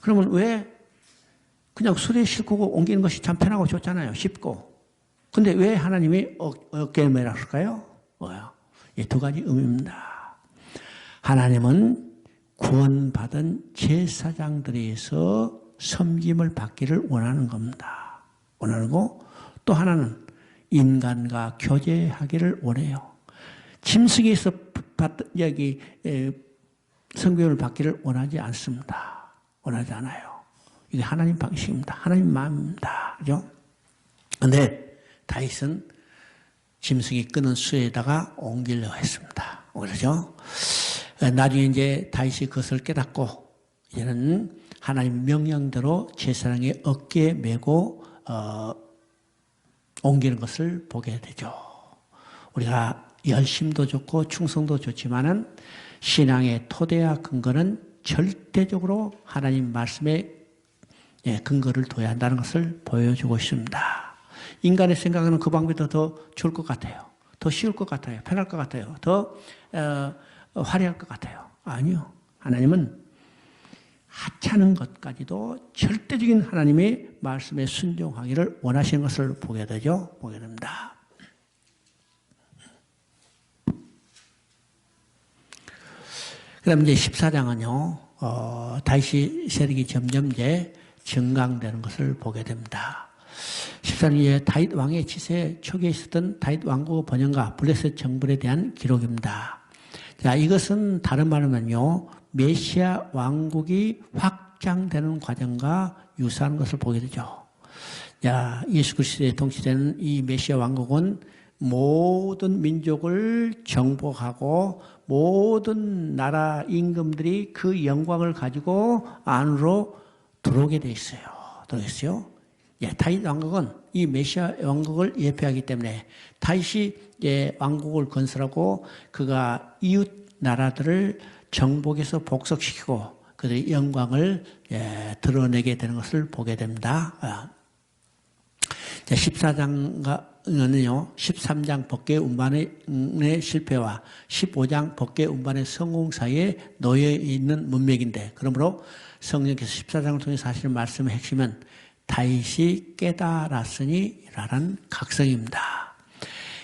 그러면 왜 그냥 수레에 싣고 옮기는 것이 참 편하고 좋잖아요. 쉽고. 근데 왜 하나님이 어깨에 메라 할까요? 뭐요? 이 두 가지 의미입니다. 하나님은 구원받은 제사장들에서 섬김을 받기를 원하는 겁니다. 원하는 거. 또 하나는 인간과 교제하기를 원해요. 짐승에서 여기 성경을 받기를 원하지 않습니다. 원하지 않아요. 이게 하나님 방식입니다. 하나님 마음입니다. 그죠? 근데 다윗은 짐승이 끄는 수에다가 옮기려고 했습니다. 그렇죠? 나중에 이제 다윗이 그것을 깨닫고 이제는 하나님 명령대로 제사장의 어깨에 메고 옮기는 것을 보게 되죠. 우리가 열심도 좋고 충성도 좋지만은 신앙의 토대와 근거는 절대적으로 하나님 말씀에 근거를 둬야 한다는 것을 보여주고 있습니다. 인간의 생각은 그 방법이 더 좋을 것 같아요. 더 쉬울 것 같아요. 편할 것 같아요. 더 화려할 것 같아요. 아니요. 하나님은 하찮은 것까지도 절대적인 하나님의 말씀에 순종하기를 원하시는 것을 보게 되죠. 보게 됩니다. 그 다음 이제 14장은요, 다윗이 세력이 점점 이제 증강되는 것을 보게 됩니다. 14장에 다윗 왕의 치세 초기에 있었던 다윗 왕국 번영과 블레셋 정벌에 대한 기록입니다. 자, 이것은 다른 말로 하면요, 메시아 왕국이 확장되는 과정과 유사한 것을 보게 되죠. 자, 예수 그리스도에 통치되는 이 메시아 왕국은 모든 민족을 정복하고 모든 나라 임금들이 그 영광을 가지고 안으로 들어오게 돼 있어요. 들어오겠어요? 예, 다윗 왕국은 이 메시아 왕국을 예표하기 때문에 다윗이 왕국을 건설하고 그가 이웃 나라들을 정복해서 복속시키고 그들의 영광을 드러내게 되는 것을 보게 됩니다. 14장은요, 13장 법궤 운반의 실패와 15장 법궤 운반의 성공 사이에 놓여 있는 문맥인데, 그러므로 성령께서 14장을 통해서 하시는 말씀의 핵심은 다윗이 깨달았으니 라는 각성입니다.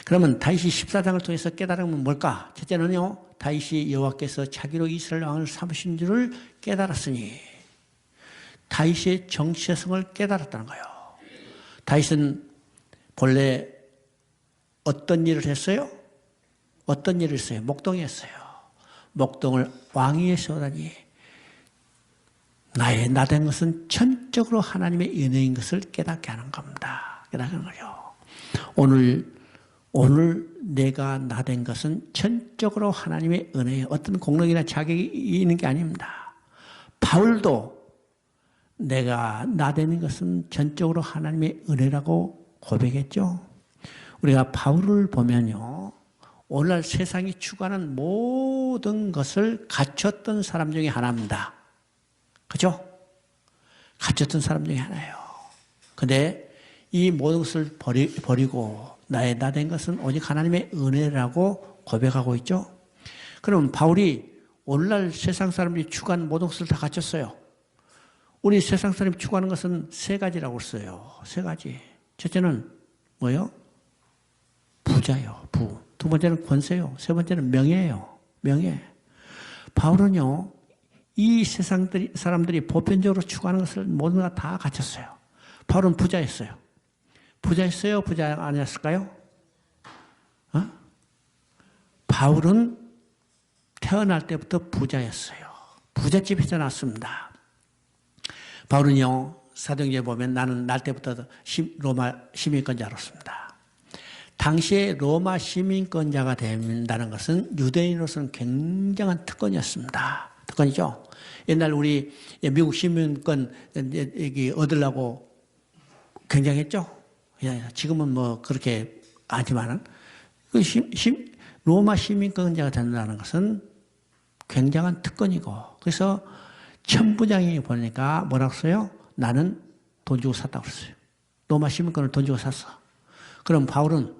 그러면 다윗이 14장을 통해서 깨달으면 뭘까? 첫째는요, 다윗이 여호와께서 자기로 이스라엘 왕을 삼으신 줄을 깨달았으니, 다윗의 정체성을 깨달았다는 거예요. 다윗은 본래 어떤 일을 했어요? 어떤 일을 했어요? 목동이었어요. 목동을 왕위에 세우다니, 나의 나된 것은 전적으로 하나님의 은혜인 것을 깨닫게 하는 겁니다. 깨닫는 거죠. 오늘 내가 나된 것은 전적으로 하나님의 은혜예요. 어떤 공력이나 자격이 있는 게 아닙니다. 바울도 내가 나되는 것은 전적으로 하나님의 은혜라고 고백했죠. 우리가 바울을 보면요, 오늘날 세상이 추구하는 모든 것을 갖췄던 사람 중에 하나입니다. 그죠? 갖췄던 사람 중에 하나예요. 근데 이 모든 것을 버리고 나의 나 된 것은 오직 하나님의 은혜라고 고백하고 있죠. 그럼 바울이 오늘날 세상 사람들이 추구하는 모든 것을 다 갖췄어요. 우리 세상 사람이 추구하는 것은 세 가지라고 써요. 세 가지. 첫째는 뭐예요? 부자요, 부. 두 번째는 권세요. 세 번째는 명예예요. 명예. 바울은요, 이 세상 사람들이 보편적으로 추구하는 것을 모두 다 갖췄어요. 바울은 부자였어요. 부자였어요? 부자 아니었을까요? 바울은 태어날 때부터 부자였어요. 부잣집에서 났습니다. 바울은요, 사도행전에 보면 나는 날 때부터 로마 시민권자로습니다. 당시에 로마 시민권자가 된다는 것은 유대인으로서는 굉장한 특권이었습니다. 특권이죠. 옛날 우리 미국 시민권 얻으려고 굉장했죠. 지금은 뭐 그렇게 하지만은 로마 시민권자가 된다는 것은 굉장한 특권이고, 그래서 천부장이 보니까 뭐라고 써요? 나는 돈 주고 샀다고 그랬어요. 로마 시민권을 돈 주고 샀어. 그럼 바울은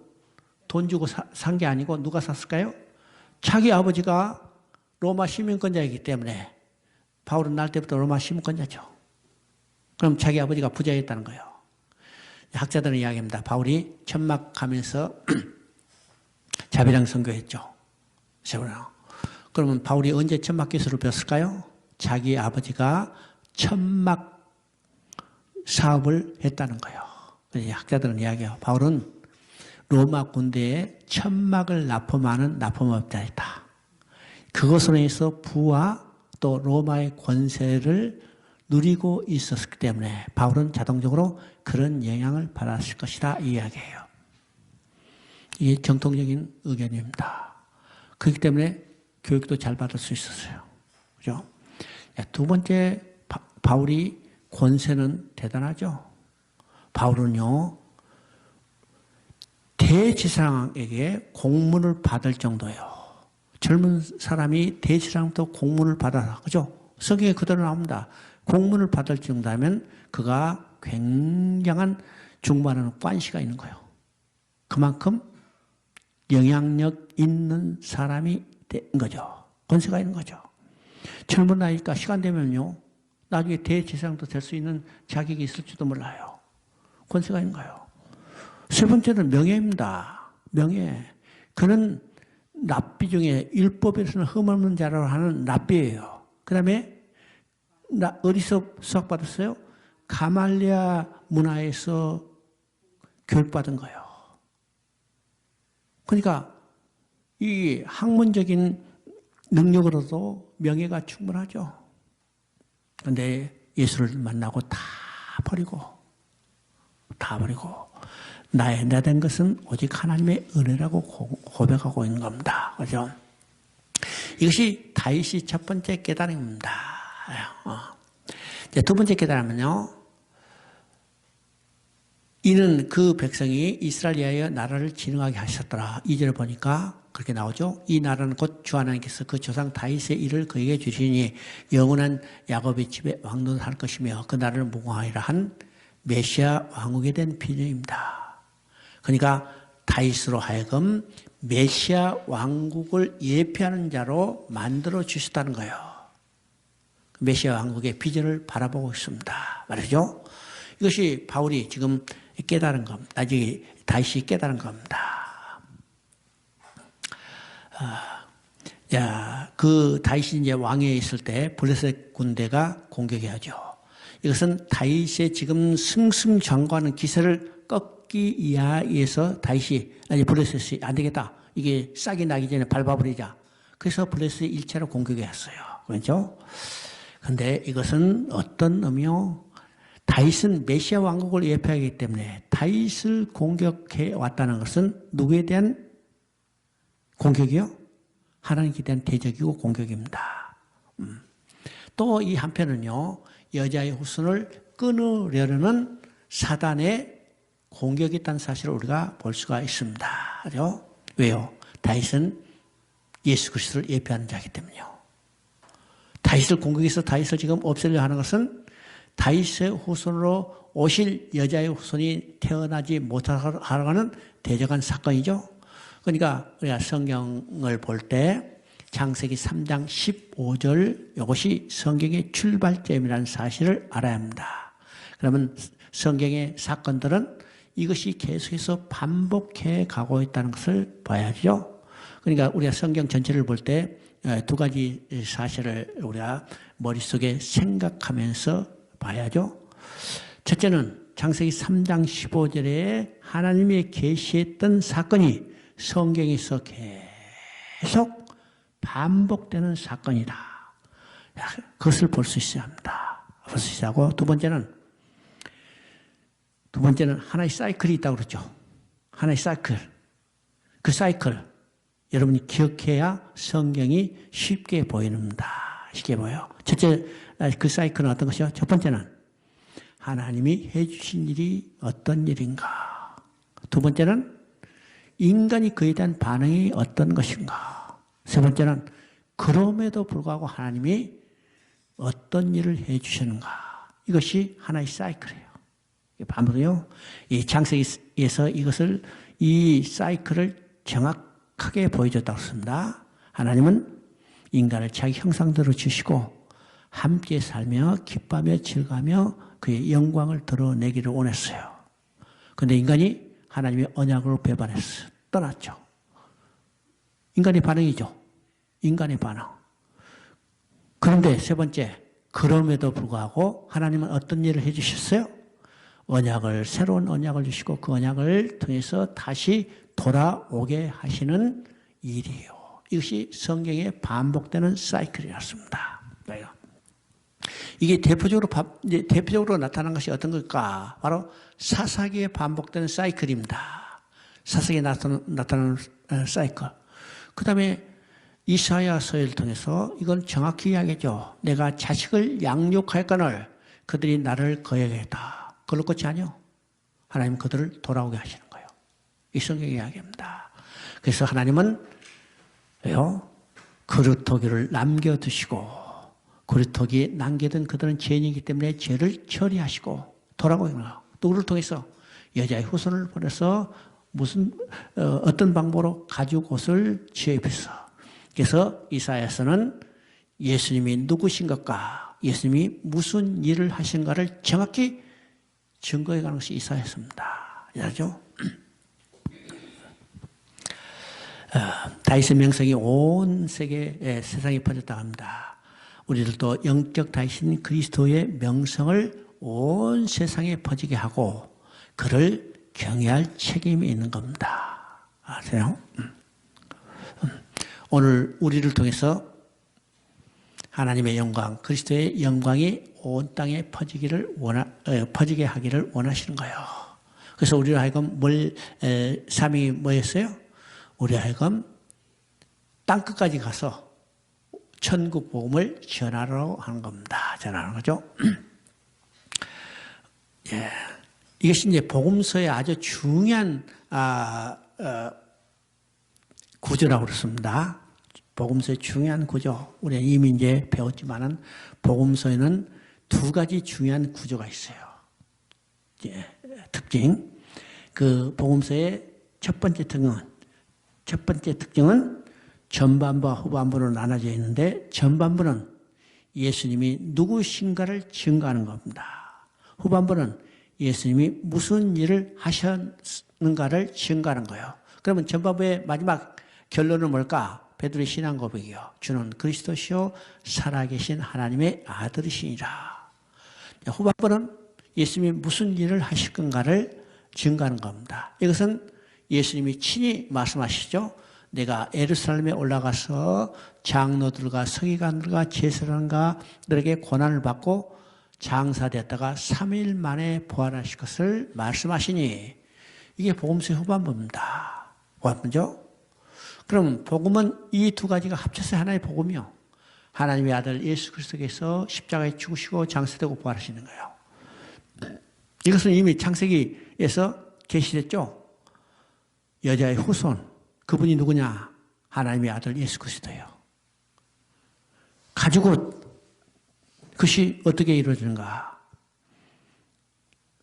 돈 주고 산 게 아니고 누가 샀을까요? 자기 아버지가 로마 시민권자이기 때문에 바울은 날 때부터 로마 시민권자죠. 그럼 자기 아버지가 부자였다는 거예요. 학자들은 이야기합니다. 바울이 천막 가면서 자비랑 선교했죠. 그러면 바울이 언제 천막 기술을 배웠을까요? 자기 아버지가 천막 사업을 했다는 거예요. 학자들은 이야기해요. 바울은 로마 군대에 천막을 납품하는 납품업자였다. 그것으로 인해서 부와 또 로마의 권세를 누리고 있었기 때문에 바울은 자동적으로 그런 영향을 받았을 것이다, 이 이야기예요. 이게 정통적인 의견입니다. 그렇기 때문에 교육도 잘 받을 수 있었어요. 그죠? 두 번째, 바울이 권세는 대단하죠. 바울은요, 대지사장에게 공문을 받을 정도예요. 젊은 사람이 대지사장부터 공문을 받아라. 그죠? 성경에 그대로 나옵니다. 공문을 받을 정도면 그가 굉장한 중반하는 관시가 있는 거예요. 그만큼 영향력 있는 사람이 된 거죠. 권세가 있는 거죠. 젊은 나이니까 시간 되면요, 나중에 대지사장도 될 수 있는 자격이 있을지도 몰라요. 권세가 있는 거예요. 세 번째는 명예입니다. 명예. 그는 랍비 중에 율법에서는 흠없는 자라고 하는 랍비예요. 그 다음에 어디서 수학받았어요? 가말리아 문화에서 교육받은 거예요. 그러니까 이 학문적인 능력으로도 명예가 충분하죠. 그런데 예수를 만나고 다 버리고 나의 나 된 것은 오직 하나님의 은혜라고 고백하고 있는 겁니다. 그죠? 이것이 다윗이 첫 번째 깨달음입니다. 두 번째 깨달음은요, 이는 그 백성이 이스라엘 위하여 나라를 진흥하게 하셨더라. 2절에 보니까 그렇게 나오죠. 이 나라는 곧 주 하나님께서 그 조상 다윗의 일을 그에게 주시니 영원한 야곱의 집에 왕노를 할 것이며 그 나라를 무궁하리라 한 메시아 왕국에 대한 비전입니다. 그러니까 다윗으로 하여금 메시아 왕국을 예표하는 자로 만들어 주셨다는 거예요. 메시아 왕국의 비전을 바라보고 있습니다. 말이죠. 이것이 바울이 지금 깨달은 겁니다. 나중에 다윗이 깨달은 겁니다. 그 다윗이 이제 왕위에 있을 때 블레셋 군대가 공격해야죠. 이것은 다윗의 지금 승승장구하는 기세를 꺾기 위해서 다윗이 블레셋이 안 되겠다. 이게 싹이 나기 전에 밟아버리자. 그래서 블레셋이 1차로 공격했어요. 그렇죠? 근데 이것은 어떤 의미요? 다윗은 메시아 왕국을 예표하기 때문에 다윗을 공격해 왔다는 것은 누구에 대한 공격이요? 하나님께 대한 대적이고 공격입니다. 또 이 한편은요, 여자의 후손을 끊으려는 사단의 공격이 있다는 사실을 우리가 볼 수가 있습니다. 그죠? 왜요? 다윗은 예수 그리스도를 예표하는 자이기 때문이요. 다윗을 공격해서 다윗을 지금 없애려 하는 것은 다윗의 후손으로 오실 여자의 후손이 태어나지 못하게 하는 대적한 사건이죠. 그러니까 우리가 성경을 볼 때 창세기 3장 15절 이것이 성경의 출발점이라는 사실을 알아야 합니다. 그러면 성경의 사건들은 이것이 계속해서 반복해 가고 있다는 것을 봐야죠. 그러니까 우리가 성경 전체를 볼 때 두 가지 사실을 우리가 머릿속에 생각하면서 봐야죠. 첫째는 창세기 3장 15절에 하나님이 계시했던 사건이 성경에서 계속 반복되는 사건이다. 그것을 볼 수 있어야 합니다. 볼 수 있어야 하고 두 번째는 하나의 사이클이 있다고 그러죠. 하나의 사이클. 그 사이클 여러분이 기억해야 성경이 쉽게 보입니다. 쉽게 보여요. 첫째 그 사이클은 어떤 것이요? 첫 번째는 하나님이 해주신 일이 어떤 일인가. 두 번째는 인간이 그에 대한 반응이 어떤 것인가. 세 번째는 그럼에도 불구하고 하나님이 어떤 일을 해주시는가. 이것이 하나의 사이클이에요. 반복이요. 이 창세기에서 이 사이클을 정확하게 보여줬다고 했습니다. 하나님은 인간을 자기 형상대로 주시고 함께 살며 기뻐하며 즐거워하며 그의 영광을 드러내기를 원했어요. 그런데 인간이 하나님의 언약으로 배반했어요. 떠났죠. 인간의 반응이죠. 인간의 반응. 그런데 세 번째, 그럼에도 불구하고 하나님은 어떤 일을 해주셨어요? 새로운 언약을 주시고 그 언약을 통해서 다시 돌아오게 하시는 일이에요. 이것이 성경에 반복되는 사이클이었습니다. 이게 대표적으로 나타난 것이 어떤 걸까? 바로 사사기에 반복되는 사이클입니다. 사사기에 나타나는 사이클. 그 다음에 이사야서를 통해서 이건 정확히 이야기죠. 내가 자식을 양육할거늘 그들이 나를 거역하겠다. 그럴 것이 아니요. 하나님 그들을 돌아오게 하시는 거예요. 이 성경의 이야기입니다. 그래서 하나님은 왜요? 그릇토기를 남겨두시고 그릇토기에 남겨둔 그들은 죄인이기 때문에 죄를 처리하시고 돌아오는 거예요. 또 우리를 통해서 여자의 후손을 보내서 어떤 방법으로 가죽 옷을 지어 입혔어. 그래서 이사야서는 예수님이 누구신 것과 예수님이 무슨 일을 하신가를 정확히 증거해 가는 것이 이사야서입니다. 알죠? 다윗의 명성이 온 세상에 퍼졌다고 합니다. 우리들도 영적 다윗인 그리스도의 명성을 온 세상에 퍼지게 하고 그를 경외할 책임이 있는 겁니다. 아세요? 오늘 우리를 통해서 하나님의 영광, 그리스도의 영광이 온 땅에 퍼지게 하기를 원하시는 거예요. 그래서 우리로 하여금 사명이 뭐였어요? 우리 하여금 땅끝까지 가서 천국 복음을 전하러 하는 겁니다. 전하는 거죠. 예. 이것이 이제 복음서의 아주 중요한 구조라고 그렇습니다. 복음서의 중요한 구조. 우리는 이미 이제 배웠지만은 복음서에는 두 가지 중요한 구조가 있어요. 예, 특징. 그 복음서의 첫 번째 특징은 전반부와 후반부로 나눠져 있는데 전반부는 예수님이 누구신가를 증거하는 겁니다. 후반부는 예수님이 무슨 일을 하셨는가를 증거하는 거예요. 그러면 전반부의 마지막 결론은 뭘까? 베드로의 신앙 고백이요. 주는 그리스도시요 살아계신 하나님의 아들이시니라. 후반부는 예수님이 무슨 일을 하실 건가를 증거하는 겁니다. 이것은 예수님이 친히 말씀하시죠. 내가 예루살렘에 올라가서 장로들과 서기관들과 제사장들에게 고난을 받고 장사되었다가 3일 만에 부활하실 것을 말씀하시니 이게 복음서의 후반부입니다. 후반부죠. 그럼 복음은 이 두 가지가 합쳐서 하나의 복음이요. 하나님의 아들 예수 그리스도께서 십자가에 죽으시고 장사되고 부활하시는 거예요. 이것은 이미 창세기에서 계시됐죠? 여자의 후손. 그분이 누구냐? 하나님의 아들 예수 그리스도예요. 가지고 그것이 어떻게 이루어지는가?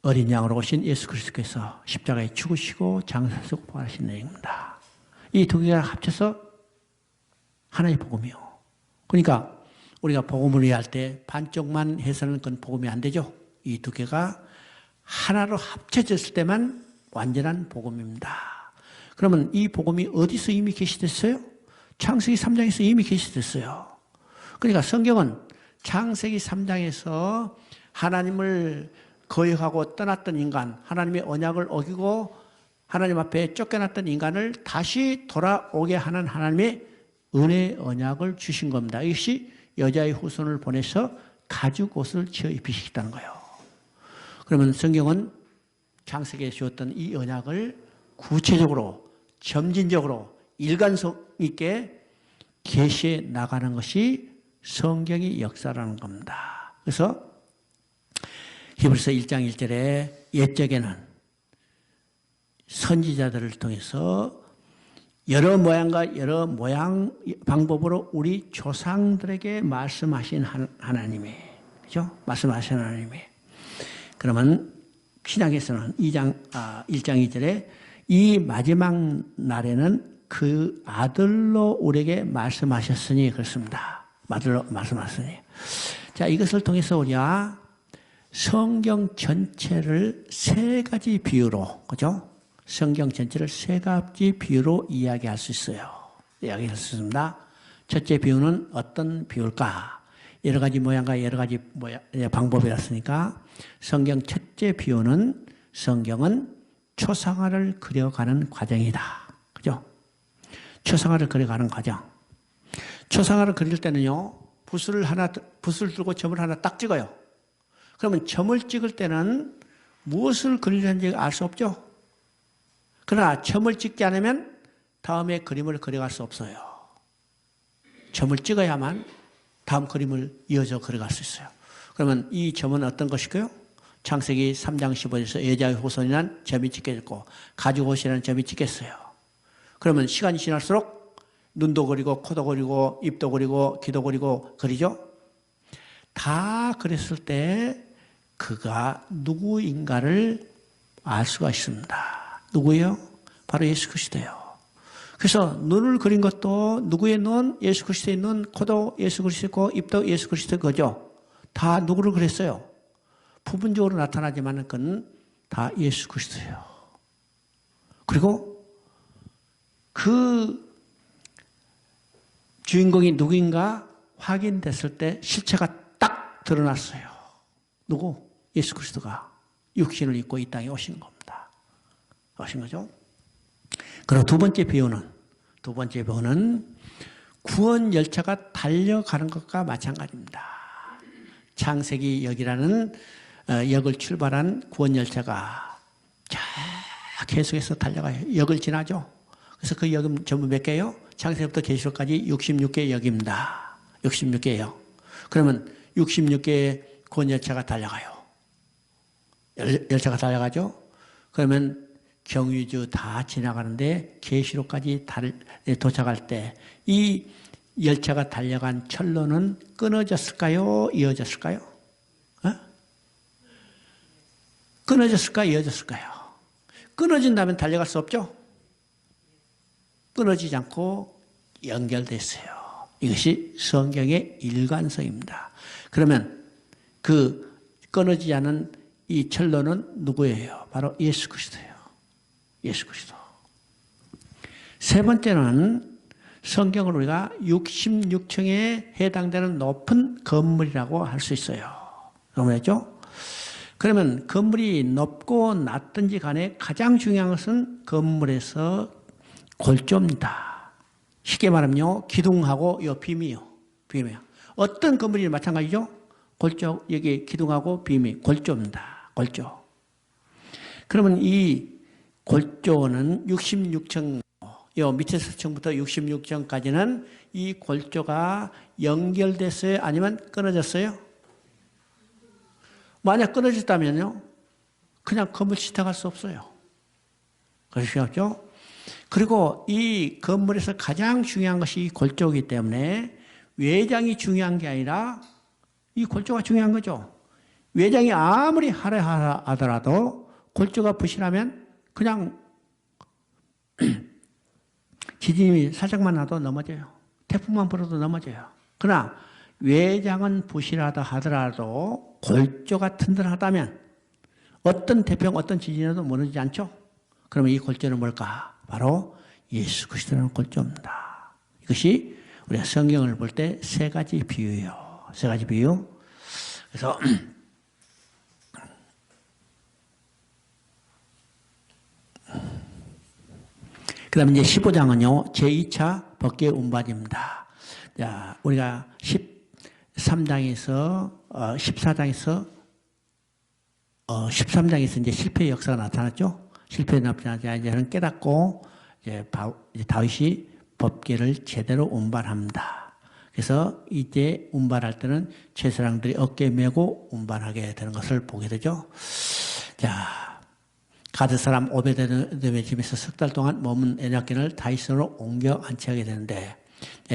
어린 양으로 오신 예수 그리스도께서 십자가에 죽으시고 장사하시고 부활하신 내용입니다. 이 두 개가 합쳐서 하나의 복음이요. 그러니까 우리가 복음을 이해할 때 반쪽만 해서는 그건 복음이 안 되죠. 이 두 개가 하나로 합쳐졌을 때만 완전한 복음입니다. 그러면 이 복음이 어디서 이미 계시됐어요? 창세기 3장에서 이미 계시됐어요. 그러니까 성경은 창세기 3장에서 하나님을 거역하고 떠났던 인간, 하나님의 언약을 어기고 하나님 앞에 쫓겨났던 인간을 다시 돌아오게 하는 하나님의 은혜의 언약을 주신 겁니다. 이것이 여자의 후손을 보내서 가죽 옷을 지어 입히시겠다는 거예요. 그러면 성경은 창세기에 주었던 이 언약을 구체적으로, 점진적으로, 일관성 있게 계시해 나가는 것이 성경의 역사라는 겁니다. 그래서 히브리서 1장 1절에 옛적에는 선지자들을 통해서 여러 모양과 여러 모양 방법으로 우리 조상들에게 말씀하신 하나님이, 그죠? 말씀하신 하나님이. 그러면 신약에서는 1장 2절에 이 마지막 날에는 그 아들로 우리에게 말씀하셨으니 그렇습니다. 아들로 말씀하셨으니. 자, 이것을 통해서 우리가 성경 전체를 세 가지 비유로, 그죠? 성경 전체를 세 가지 비유로 이야기할 수 있어요. 이야기할 수 있습니다. 첫째 비유는 어떤 비유일까? 여러 가지 모양과 여러 가지 방법이었으니까 성경 첫째 비유는 성경은 초상화를 그려가는 과정이다. 그죠? 초상화를 그려가는 과정. 초상화를 그릴 때는요, 붓을 들고 점을 하나 딱 찍어요. 그러면 점을 찍을 때는 무엇을 그리는지 알 수 없죠? 그러나 점을 찍지 않으면 다음에 그림을 그려갈 수 없어요. 점을 찍어야만 다음 그림을 이어져 그려갈 수 있어요. 그러면 이 점은 어떤 것이고요? 창세기 3장 15절에서 여자의 후손이란 점이 찍혀있고 가죽 옷이라는 점이 찍혔어요. 그러면 시간이 지날수록 눈도 그리고 코도 그리고 입도 그리고 귀도 그리고 그리죠? 다 그랬을 때 그가 누구인가를 알 수가 있습니다. 누구예요? 바로 예수 그리스도예요. 그래서 눈을 그린 것도 누구의 눈? 예수 그리스도의 눈, 코도 예수 그리스도고 입도 예수 그리스도의 거죠. 다 누구를 그랬어요? 부분적으로 나타나지만 그건 다 예수 그리스도예요. 그리고 그 주인공이 누구인가 확인됐을 때 실체가 딱 드러났어요. 누구? 예수 그리스도가 육신을 입고 이 땅에 오신 겁니다. 오신 거죠. 그리고 두 번째 비유는 구원 열차가 달려가는 것과 마찬가지입니다. 창세기 역이라는 역을 출발한 구원 열차가 쫙 계속해서 달려가요. 역을 지나죠. 그래서 그 역은 전부 몇 개예요? 창세기부터 계시록까지 66개의 역입니다. 66개의 역. 그러면 66개의 구원 열차가 달려가요. 열차가 달려가죠. 그러면 경유주 다 지나가는데 계시록까지 도착할 때 이 열차가 달려간 철로는 끊어졌을까요? 이어졌을까요? 끊어졌을까? 이어졌을까요? 끊어진다면 달려갈 수 없죠? 끊어지지 않고 연결됐어요. 이것이 성경의 일관성입니다. 그러면 그 끊어지지 않은 이 철로는 누구예요? 바로 예수 그리스도예요. 예수 그리스도. 세 번째는 성경을 우리가 66층에 해당되는 높은 건물이라고 할 수 있어요. 그렇죠? 그러면 건물이 높고 낮든지 간에 가장 중요한 것은 건물에서 골조입니다. 쉽게 말하면요, 기둥하고 요 빔이요. 어떤 건물이 마찬가지죠? 골조, 여기 기둥하고 빔이 골조입니다. 골조. 그러면 이 골조는 66층, 요 밑에 층부터 66층까지는 이 골조가 연결됐어요? 아니면 끊어졌어요? 만약 끊어졌다면요, 그냥 건물 지탱할 수 없어요. 그러시죠? 그리고 이 건물에서 가장 중요한 것이 골조이기 때문에 외장이 중요한 게 아니라 이 골조가 중요한 거죠. 외장이 아무리 하라 하더라도 골조가 부실하면 그냥 지진이 살짝만 나도 넘어져요. 태풍만 불어도 넘어져요. 그러나 외장은 부실하다 하더라도 골조가 튼튼하다면 어떤 태풍, 어떤 지진에도 무너지지 않죠? 그러면 이 골조는 뭘까? 바로 예수 그리스도라는 골조입니다. 이것이 우리가 성경을 볼 때 세 가지 비유예요. 세 가지 비유. 그래서 그 다음에 이제 15장은요, 제2차 법궤 운반입니다. 자, 우리가 13장에서, 13장에서 이제 실패의 역사가 나타났죠? 실패의 나타나자 이제는 깨닫고, 이제 다윗이 법궤를 제대로 운반합니다. 그래서 이제 운반할 때는 제사장들이 어깨에 메고 운반하게 되는 것을 보게 되죠. 자, 가드 사람 오베데돔의 집에서 석 달 동안 머문 언약궤를 다윗으로 옮겨 안치하게 되는데,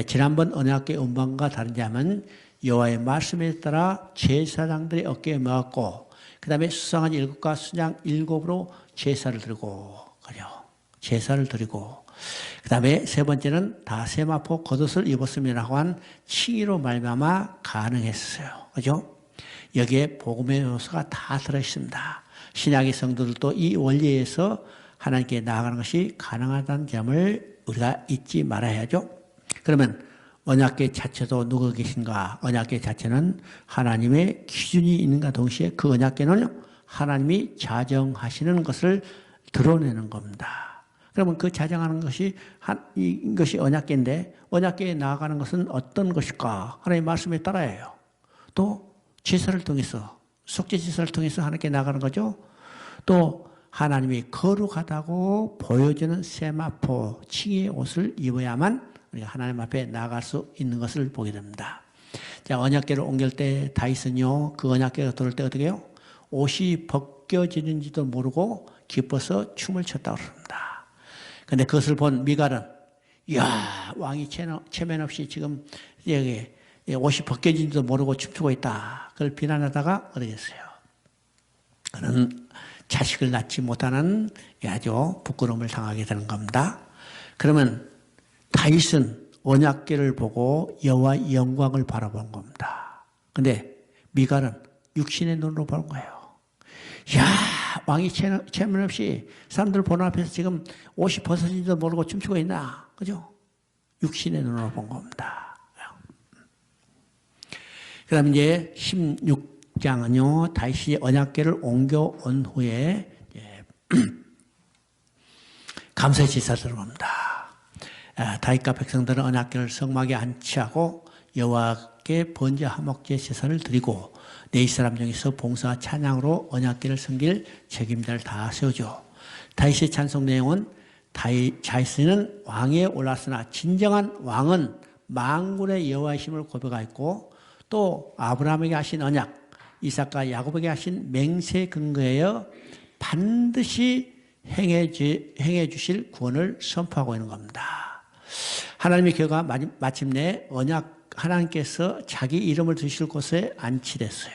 지난번 언약궤 운반과 다른 점은 여호와의 말씀에 따라 제사장들이 어깨에 메었고, 그 다음에 수상한 7과 수장 7으로 제사를 드리고, 그죠? 제사를 드리고, 그 다음에 세 번째는 다 세마포 겉옷을 입었음이라고 한 칭의로 말미암아 가능했어요. 그죠? 여기에 복음의 요소가 다 들어있습니다. 신약의 성도들도 이 원리에서 하나님께 나아가는 것이 가능하다는 점을 우리가 잊지 말아야죠. 그러면 언약궤 자체도 누가 계신가? 언약궤 자체는 하나님의 기준이 있는가 동시에 그 언약궤는 하나님이 자정하시는 것을 드러내는 겁니다. 그러면 그 자정하는 것이 이것이 언약궤인데 언약궤에 나아가는 것은 어떤 것일까? 하나님의 말씀에 따라예요. 또 제사를 통해서 속죄 제사를 통해서 하나님께 나가는 거죠. 또 하나님이 거룩하다고 보여주는 세마포 칭의의 옷을 입어야만 우리가 하나님 앞에 나아갈 수 있는 것을 보게 됩니다. 자, 언약궤를 옮길 때 다윗은요, 그 언약궤가 들어올 때 어떻게 해요? 옷이 벗겨지는지도 모르고 기뻐서 춤을 췄다고 그럽니다. 근데 그것을 본 미갈은, 이야, 왕이 체면 없이 지금 여기 옷이 벗겨진지도 모르고 춤추고 있다. 그걸 비난하다가 어떻게 됐어요? 그는 자식을 낳지 못하는 아주 부끄러움을 당하게 되는 겁니다. 그러면 다윗은 언약궤를 보고 여호와의 영광을 바라본 겁니다. 근데 미갈은 육신의 눈으로 본 거예요. 야, 왕이 체면 없이 사람들 보는 앞에서 지금 옷이 벗어진지도 모르고 춤추고 있나? 그죠? 육신의 눈으로 본 겁니다. 그 다음에 이제 16장은요, 다윗이 언약궤를 옮겨온 후에, 감사의 제사를 들어갑니다. 다윗과 백성들은 언약궤를 성막에 안치하고 여호와께 번제 화목제 제사를 드리고 네 이스라엘 중에서 봉사와 찬양으로 언약궤를 섬길 책임자를 다 세우죠. 다윗의 찬송 내용은 다윗은 왕위에 올랐으나 진정한 왕은 만군의 여호와이심을 고백하였고 또 아브라함에게 하신 언약, 이삭과 야곱에게 하신 맹세에 근거하여 반드시 행해 주실 구원을 선포하고 있는 겁니다. 하나님의 교회가 마침내 언약 하나님께서 자기 이름을 두실 곳에 안치됐어요.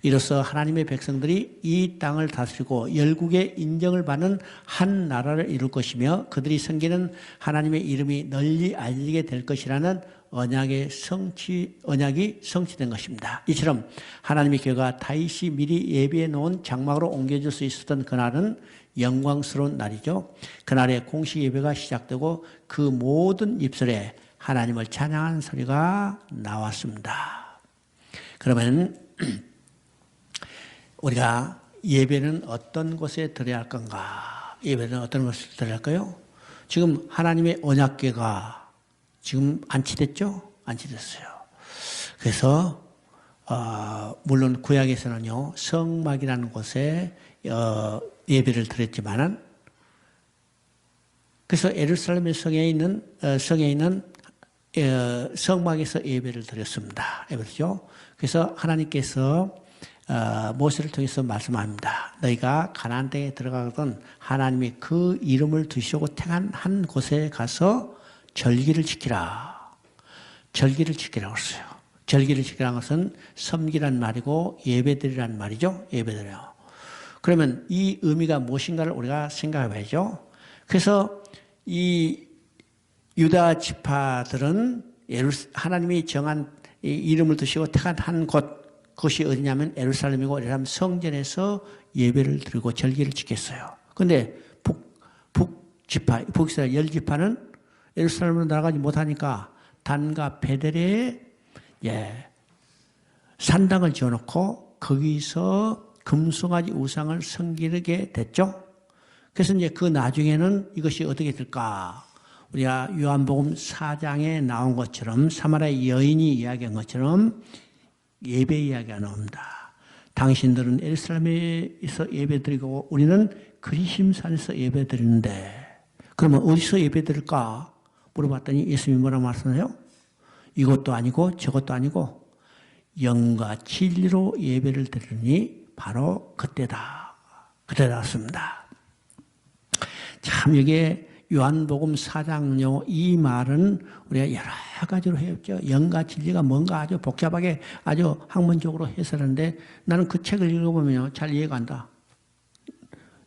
이로써 하나님의 백성들이 이 땅을 다스리고 열국의 인정을 받는 한 나라를 이룰 것이며 그들이 섬기는 하나님의 이름이 널리 알리게 될 것이라는 언약이 성취된 것입니다. 이처럼 하나님의 교회가 다윗이 미리 예비해 놓은 장막으로 옮겨질 수 있었던 그날은 영광스러운 날이죠. 그날에 공식 예배가 시작되고 그 모든 입술에 하나님을 찬양하는 소리가 나왔습니다. 그러면 우리가 예배는 어떤 곳에 드려야 할 건가? 예배는 어떤 곳에 드려야 할까요? 지금 하나님의 언약궤가 지금 안치됐죠? 안치됐어요. 그래서 물론 구약에서는요, 성막이라는 곳에 예배를 드렸지만은, 그래서 예루살렘의 성에 있는 성막에서 예배를 드렸습니다. 예배죠. 그래서 하나님께서 모세를 통해서 말씀합니다. 너희가 가나안 땅에 들어가거든 하나님이 그 이름을 두시고 택한 한 곳에 가서 절기를 지키라. 절기를 지키라고 했어요. 절기를 지키라는 것은 섬기란 말이고 예배드리란 말이죠. 예배드려요. 그러면 이 의미가 무엇인가를 우리가 생각해 봐야죠. 그래서 이 유다 지파들은 하나님이 정한 이름을 두시고 택한 한 곳, 그것이 어디냐면 예루살렘이고 예루살렘 성전에서 예배를 드리고 절기를 지켰어요. 그런데 북이스라엘 10지파는 예루살렘으로 나가지 못하니까 단과 베델에 산당을 지어놓고 거기서 금송아지 우상을 섬기게 됐죠. 그래서 이제 그 나중에는 이것이 어떻게 될까? 우리가 요한복음 4장에 나온 것처럼 사마리아 여인이 이야기한 것처럼 예배 이야기가 나옵니다. 당신들은 예루살렘에서 예배드리고 우리는 그리심산에서 예배드리는데 그러면 어디서 예배드릴까? 물어봤더니 예수님이 뭐라고 말씀하세요? 이것도 아니고 저것도 아니고 영과 진리로 예배를 드리니 바로 그때다. 그때 나왔습니다. 참 이게 요한복음 4장요 이 말은 우리가 여러 가지로 해왔죠. 영과 진리가 뭔가 아주 복잡하게 아주 학문적으로 해설하는데 나는 그 책을 읽어보면요 잘 이해가 안 가.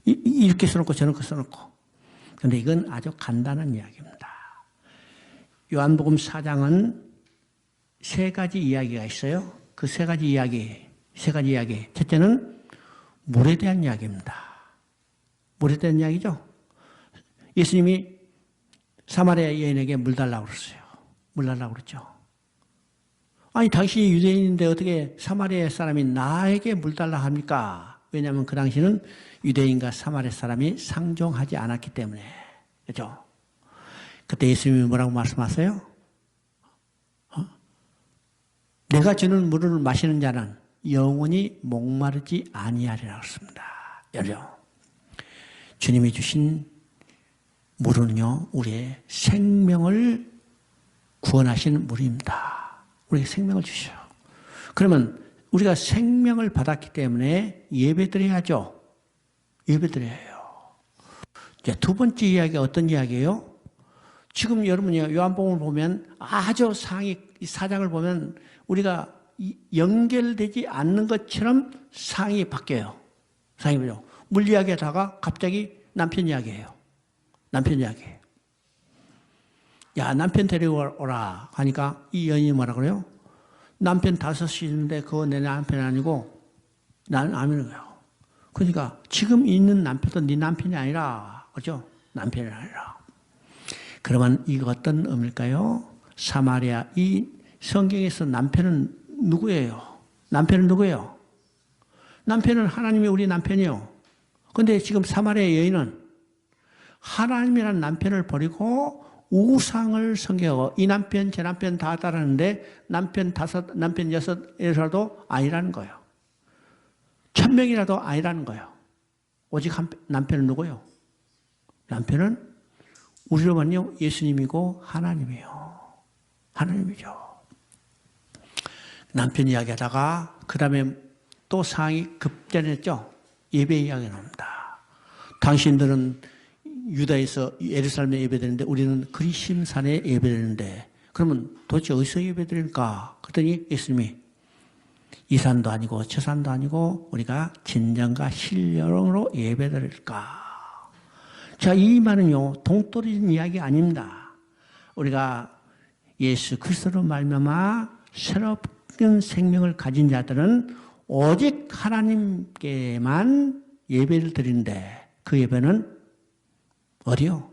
이렇게 써놓고 저렇게 써놓고. 그런데 이건 아주 간단한 이야기입니다. 요한복음 4장은 세 가지 이야기가 있어요. 그 세 가지 이야기. 첫째는 물에 대한 이야기입니다. 물에 대한 이야기죠. 예수님이 사마리아 여인에게 물 달라고 그랬어요. 물 달라고 그랬죠. 아니 당신이 유대인인데 어떻게 사마리아 사람이 나에게 물 달라고 합니까? 왜냐하면 그 당시는 유대인과 사마리아 사람이 상종하지 않았기 때문에. 그렇죠? 그때 예수님이 뭐라고 말씀하세요? 내가 주는 물을 마시는 자는 영원히 목마르지 아니하리라고 했습니다. 여러분, 주님이 주신 물은요, 우리의 생명을 구원하신 물입니다. 우리에게 생명을 주셔요. 그러면 우리가 생명을 받았기 때문에 예배드려야죠. 예배드려요. 이제 두 번째 이야기가 어떤 이야기예요? 지금 여러분이 요한복음을 보면 아주 상위 사장을 보면 우리가 연결되지 않는 것처럼 상이 바뀌어요. 상이 바뀌어요. 물 이야기하다가 갑자기 남편 이야기예요. 남편 이야기예요. 야, 남편 데리고 오라 하니까 이 여인이 뭐라 그래요? 남편 5이 있는데 그거 내 남편이 아니고 나는 아미는 거예요. 그러니까 지금 있는 남편도 네 남편이 아니라, 그렇죠? 남편이 아니라. 그러면 이거 어떤 의미일까요? 사마리아, 이 성경에서 남편은 누구예요? 남편은 누구예요? 남편은 하나님이 우리 남편이요. 그런데 지금 사마리아 여인은 하나님이라는 남편을 버리고 우상을 섬기고 이 남편 제 남편 다 따르는데 남편 5, 남편 6이라도 아니라는 거예요. 1000명이라도 아니라는 거예요. 오직 남편은 누구예요? 남편은 우리로 보면 예수님이고 하나님이에요. 하나님이죠. 남편 이야기하다가 그 다음에 또 상황이 급전했죠. 예배 이야기 나옵니다. 당신들은 유다에서 예루살렘에 예배드리는데 우리는 그리심산에 예배드리는데 그러면 도대체 어디서 예배드릴까? 그랬더니 예수님이 이 산도 아니고 저 산도 아니고 우리가 진정과 신령으로 예배드릴까? 자, 이 말은요 동떨어진 이야기 아닙니다. 우리가 예수 그리스도로 말미암아 새롭은 생명을 가진 자들은 오직 하나님께만 예배를 드리는데 그 예배는 어디요?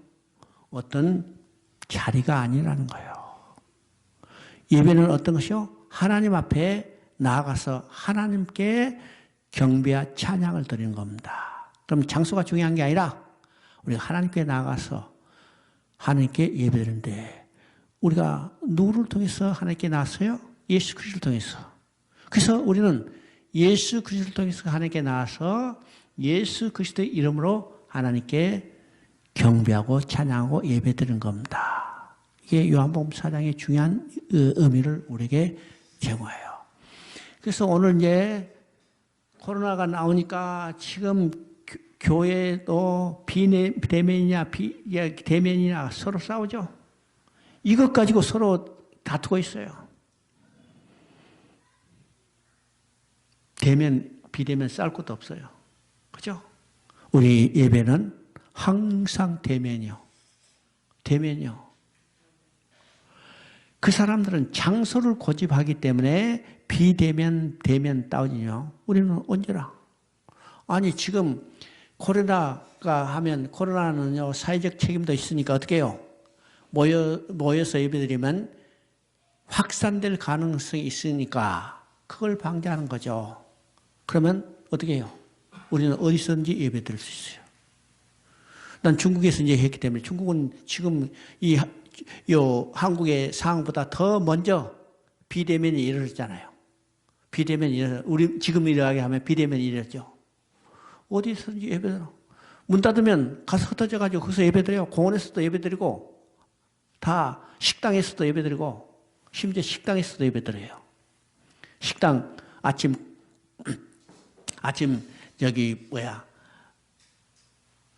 어떤 자리가 아니라는 거예요. 예배는 어떤 것이요? 하나님 앞에 나아가서 하나님께 경배와 찬양을 드리는 겁니다. 그럼 장소가 중요한 게 아니라 우리가 하나님께 나아가서 하나님께 예배드리는데 우리가 누구를 통해서 하나님께 나왔어요? 예수 그리스도를 통해서. 그래서 우리는 예수 그리스도를 통해서 하나님께 나와서 예수 그리스도의 이름으로 하나님께 경배하고 찬양하고 예배드리는 겁니다. 이게 요한복음 4장의 중요한 의미를 우리에게 제공해요. 그래서 오늘 이제 코로나가 나오니까 지금 교회도 비대면이냐 대면이냐 서로 싸우죠. 이것 가지고 서로 다투고 있어요. 대면 비대면 싸울 것도 없어요. 그죠? 우리 예배는 항상 대면이요. 대면이요. 그 사람들은 장소를 고집하기 때문에 비대면, 대면 싸우지요. 우리는 언제나. 아니, 지금 코로나가 하면, 코로나는요, 사회적 책임도 있으니까 어떻게 해요? 모여서 예배드리면 확산될 가능성이 있으니까 그걸 방지하는 거죠. 그러면 어떻게 해요? 우리는 어디서든지 예배드릴 수 있어요. 난 중국에서 이제 했기 때문에 중국은 지금 한국의 상황보다 더 먼저 비대면이 일어났잖아요. 우리 지금 일어나게 하면 비대면이 일어났죠. 어디서든지 예배드려. 문 닫으면 가서 흩어져가지고 거기서 예배드려요. 공원에서도 예배드리고, 다 식당에서도 예배드리고, 심지어 식당에서도 예배드려요. 식당 아침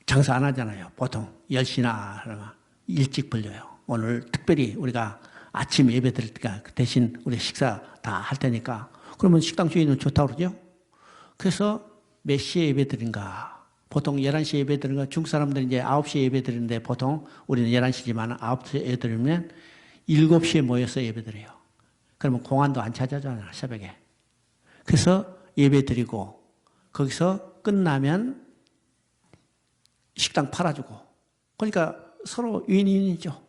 장사 안 하잖아요. 보통 10시나 일찍 벌려요. 오늘 특별히 우리가 아침 예배 드릴 때가 대신 우리 식사 다 할 테니까 그러면 식당 주인은 좋다고 그러죠. 그래서 몇 시에 예배 드린가? 보통 11시에 예배 드리는 거, 중국 사람들은 이제 9시에 예배 드리는데 보통 우리는 11시지만 9시에 예배 드리면 7시에 모여서 예배 드려요. 그러면 공안도 안 찾아잖아요, 새벽에. 그래서 예배 드리고 거기서 끝나면 식당 팔아주고. 그러니까 서로 윈윈이죠.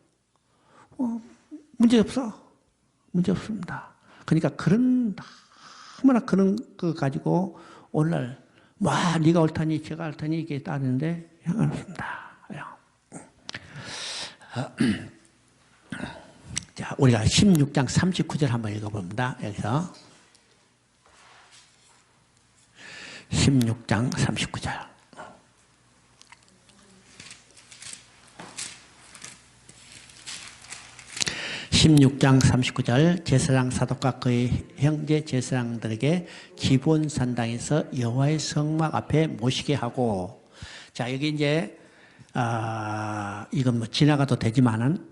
문제 없어. 문제 없습니다. 그러니까 너무나 그런 거 가지고 오늘날 네가 옳다니 제가 옳다니 이게 따르는데 상관없습니다. 자, 우리가 16장 39절 한번 읽어봅니다. 여기서 16장 39절. (16장 39절) 제사장 사독과 그의 형제 제사장들에게 기본 산당에서 여호와의 성막 앞에 모시게 하고. 자, 여기 이제 이건 뭐 지나가도 되지만은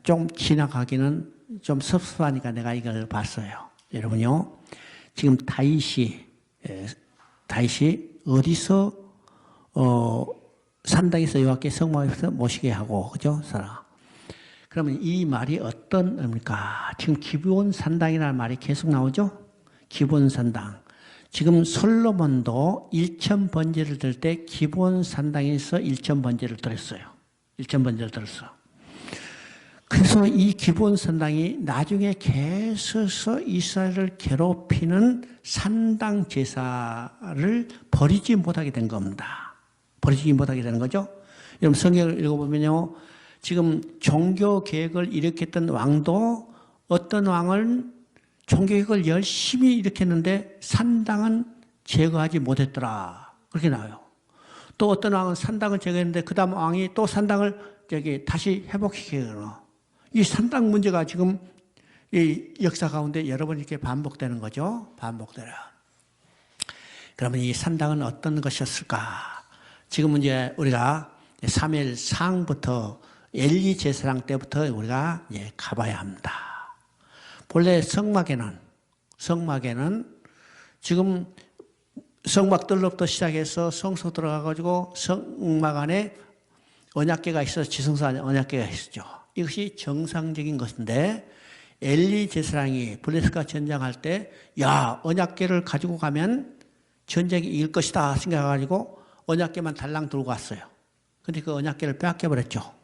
좀 지나가기는 좀 섭섭하니까 내가 이걸 봤어요. 여러분요, 지금 다윗이 어디서 산당에서 여호와께 성막 앞에서 모시게 하고, 그죠? 그러면 이 말이 어떤 의미입니까? 지금 기브온 산당이라는 말이 계속 나오죠? 기브온 산당. 지금 솔로몬도 1,000번제를 들 때 기브온 산당에서 1,000번제를 드렸어요. 1,000번제를 들었어. 그래서 이 기브온 산당이 나중에 계속해서 이스라엘을 괴롭히는 산당 제사를 버리지 못하게 된 겁니다. 버리지 못하게 되는 거죠. 여러분 성경을 읽어보면요, 지금 종교 개혁을 일으켰던 왕도 어떤 왕은 종교 개혁을 열심히 일으켰는데 산당은 제거하지 못했더라. 그렇게 나와요. 또 어떤 왕은 산당을 제거했는데 그 다음 왕이 또 산당을 다시 회복시키거나. 이 산당 문제가 지금 이 역사 가운데 여러 번 이렇게 반복되는 거죠. 반복되라. 그러면 이 산당은 어떤 것이었을까? 지금 이제 우리가 사무엘상부터 엘리 제사장 때부터 우리가 가봐야 합니다. 본래 성막에는 지금 성막들로부터 시작해서 성소 들어가가지고 성막 안에 언약궤가 있어서 지성소 안에 언약궤가 있었죠. 이것이 정상적인 것인데 엘리 제사장이 블레셋과 전쟁할 때 언약궤를 가지고 가면 전쟁이 이길 것이다 생각해가지고 언약궤만 달랑 들고 갔어요. 근데 그 언약궤를 빼앗겨 버렸죠.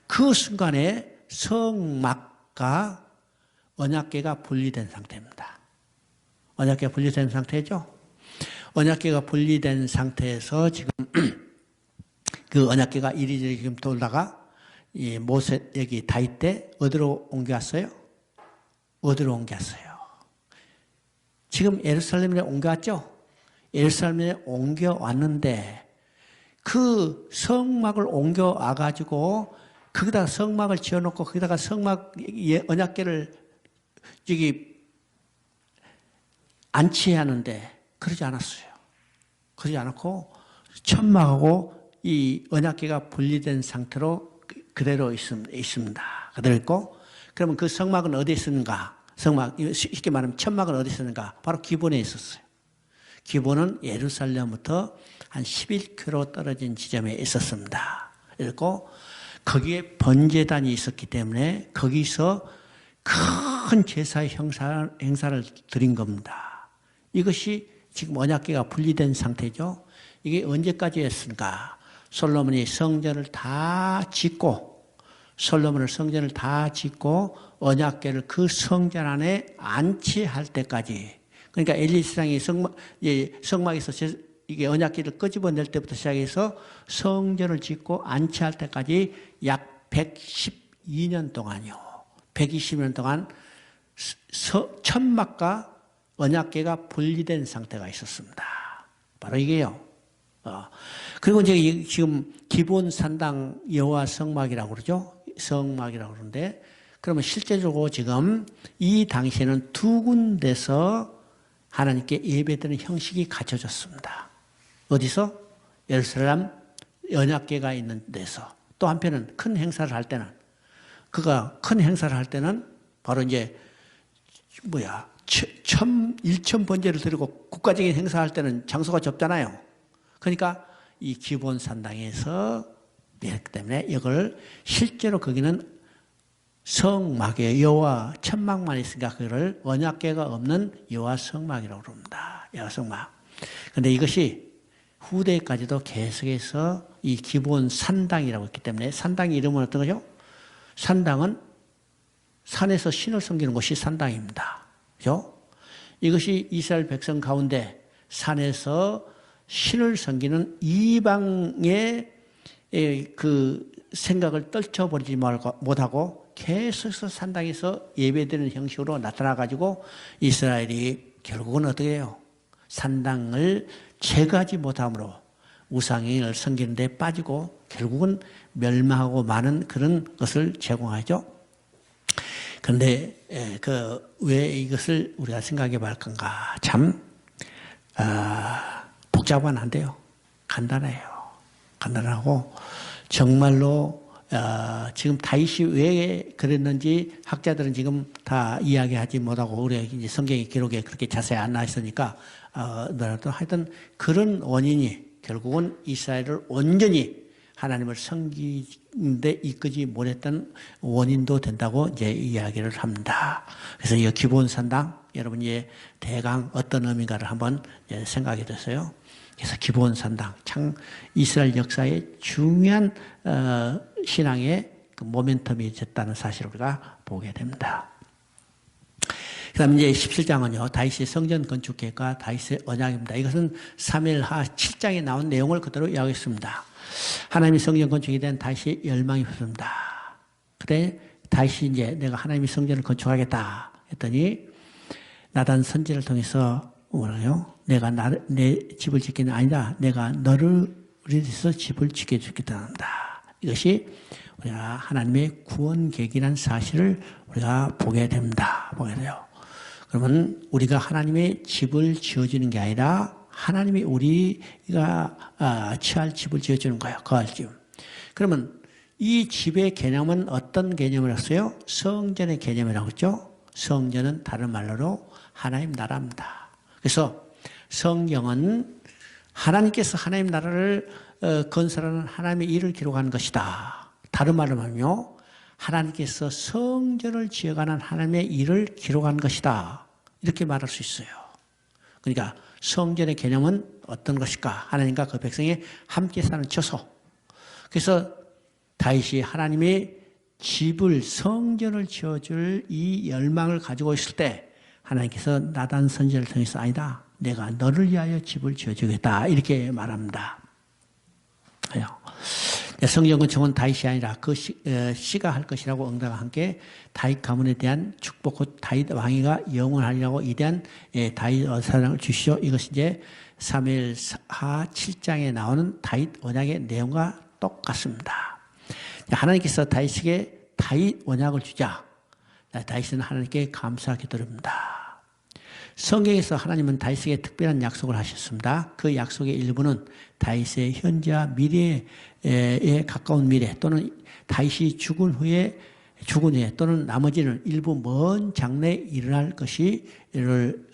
그 순간에 성막과 언약궤가 분리된 상태입니다. 언약궤가 분리된 상태죠. 언약궤가 분리된 상태에서 지금 그 언약궤가 이리저리 지금 돌다가 이 모세 여기 다윗 때 어디로 옮겨왔어요? 어디로 옮겨왔어요? 지금 예루살렘에 옮겨왔죠? 예루살렘에 옮겨왔는데 그 성막을 옮겨와가지고 거기다가 성막을 지어놓고 거기다가 성막 언약궤를 안치해야 하는데 그러지 않았어요. 그러지 않았고 천막하고 이 언약궤가 분리된 상태로 그대로 있습니다. 그대로 있고, 그러면 그 성막은 어디에 있었는가? 성막, 쉽게 말하면 천막은 어디에 있었는가? 바로 기본에 있었어요. 기본은 예루살렘부터 한 11km 떨어진 지점에 있었습니다. 그리고 거기에 번제단이 있었기 때문에 거기서 큰 제사의 행사를 드린 겁니다. 이것이 지금 언약궤가 분리된 상태죠. 이게 언제까지 했을까? 솔로몬이 성전을 다 짓고, 언약궤를 그 성전 안에 안치할 때까지, 그러니까 엘리 사장이 성막에서 이게 언약궤를 끄집어낼 때부터 시작해서 성전을 짓고 안치할 때까지 약 112년 동안이요. 120년 동안 천막과 언약궤가 분리된 상태가 있었습니다. 바로 이게요. 그리고 이제 지금 기본 산당 여호와 성막이라고 그러죠. 성막이라고 그러는데, 그러면 실제적으로 지금 이 당시에는 두 군데서 하나님께 예배드리는 형식이 갖춰졌습니다. 어디서? 예루살렘 언약궤가 있는 데서. 또 한편은 큰 행사를 할 때는, 바로 이제 일천 번제를 드리고 국가적인 행사할 때는 장소가 좁잖아요. 그러니까 이 기본 산당에서 했기 때문에 이걸 실제로 거기는 성막이에요. 여호와 천막만 있으니까 그걸 언약궤가 없는 여호와 성막이라고 그럽니다. 여호와 성막. 그런데 이것이 후대까지도 계속해서 이 기본 산당이라고 했기 때문에, 산당의 이름은 어떤 거죠? 산당은 산에서 신을 섬기는 곳이 산당입니다. 그죠? 이것이 이스라엘 백성 가운데 산에서 신을 섬기는 이방의 그 생각을 떨쳐버리지 못하고 계속해서 산당에서 예배드리는 형식으로 나타나가지고 이스라엘이 결국은 어떻게 해요? 산당을 제거하지 못함으로 우상을 섬기는 데 빠지고 결국은 멸망하고 많은 그런 것을 제공하죠. 그런데 왜 이것을 우리가 생각해 볼 건가? 참 복잡은 한데요. 간단해요. 간단하고 정말로 지금 다윗이 왜 그랬는지 학자들은 지금 다 이야기하지 못하고, 우리 이제 성경의 기록에 그렇게 자세히 안 나와 있으니까 하여튼 그런 원인이 결국은 이스라엘을 온전히 하나님을 섬기는데 이끄지 못했던 원인도 된다고 이제 이야기를 합니다. 그래서 이 기본 산당, 여러분 이제 대강 어떤 의미인가를 한번 생각해 보세요. 그래서 기본 산당, 참 이스라엘 역사의 중요한 신앙의 그 모멘텀이 됐다는 사실을 우리가 보게 됩니다. 그 다음에 이제 17장은요, 다윗의 성전 건축 계획과 다윗의 언약입니다. 이것은 사무엘하 7장에 나온 내용을 그대로 이야기했습니다. 하나님의 성전 건축에 대한 다윗의 열망이 있었습니다. 그때 다윗이 이제 내가 하나님의 성전을 건축하겠다 했더니 나단 선지를 통해서 뭐라요? 내가 내 집을 짓기는 아니다. 내가 너를 위해서 집을 짓게 해주겠다 합니다. 이것이 우리가 하나님의 구원 계획이라는 사실을 우리가 보게 됩니다. 보게 돼요. 그러면 우리가 하나님의 집을 지어주는 게 아니라 하나님이 우리가 취할 집을 지어주는 거예요. 거할 집. 그러면 이 집의 개념은 어떤 개념이었어요? 성전의 개념이라고 했죠. 성전은 다른 말로 하나님 나라입니다. 그래서 성경은 하나님께서 하나님 나라를 건설하는 하나님의 일을 기록하는 것이다. 다른 말로 하면요, 하나님께서 성전을 지어가는 하나님의 일을 기록한 것이다. 이렇게 말할 수 있어요. 그러니까 성전의 개념은 어떤 것일까? 하나님과 그 백성이 함께 사는 처소. 그래서 다윗이 하나님의 집을, 성전을 지어줄 이 열망을 가지고 있을 때 하나님께서 나단 선지자를 통해서 아니다. 내가 너를 위하여 집을 지어주겠다. 이렇게 말합니다. 성전 건축은 다윗이 아니라 그 씨가 할 것이라고 응답과 함께 다윗 가문에 대한 축복, 곧 다윗 왕위가 영원하리라고 이대한 다윗 사랑을 주시죠. 이것이 이제 사무엘하 7장에 나오는 다윗 언약의 내용과 똑같습니다. 하나님께서 다윗에게 다윗 언약을 주자. 다윗은 하나님께 감사하게 드립니다. 성경에서 하나님은 다윗에게 특별한 약속을 하셨습니다. 그 약속의 일부는 다윗의 현재와 미래에 가까운 미래 또는 다윗이 죽은 후에 또는 나머지는 일부 먼 장래에 일어날 것이를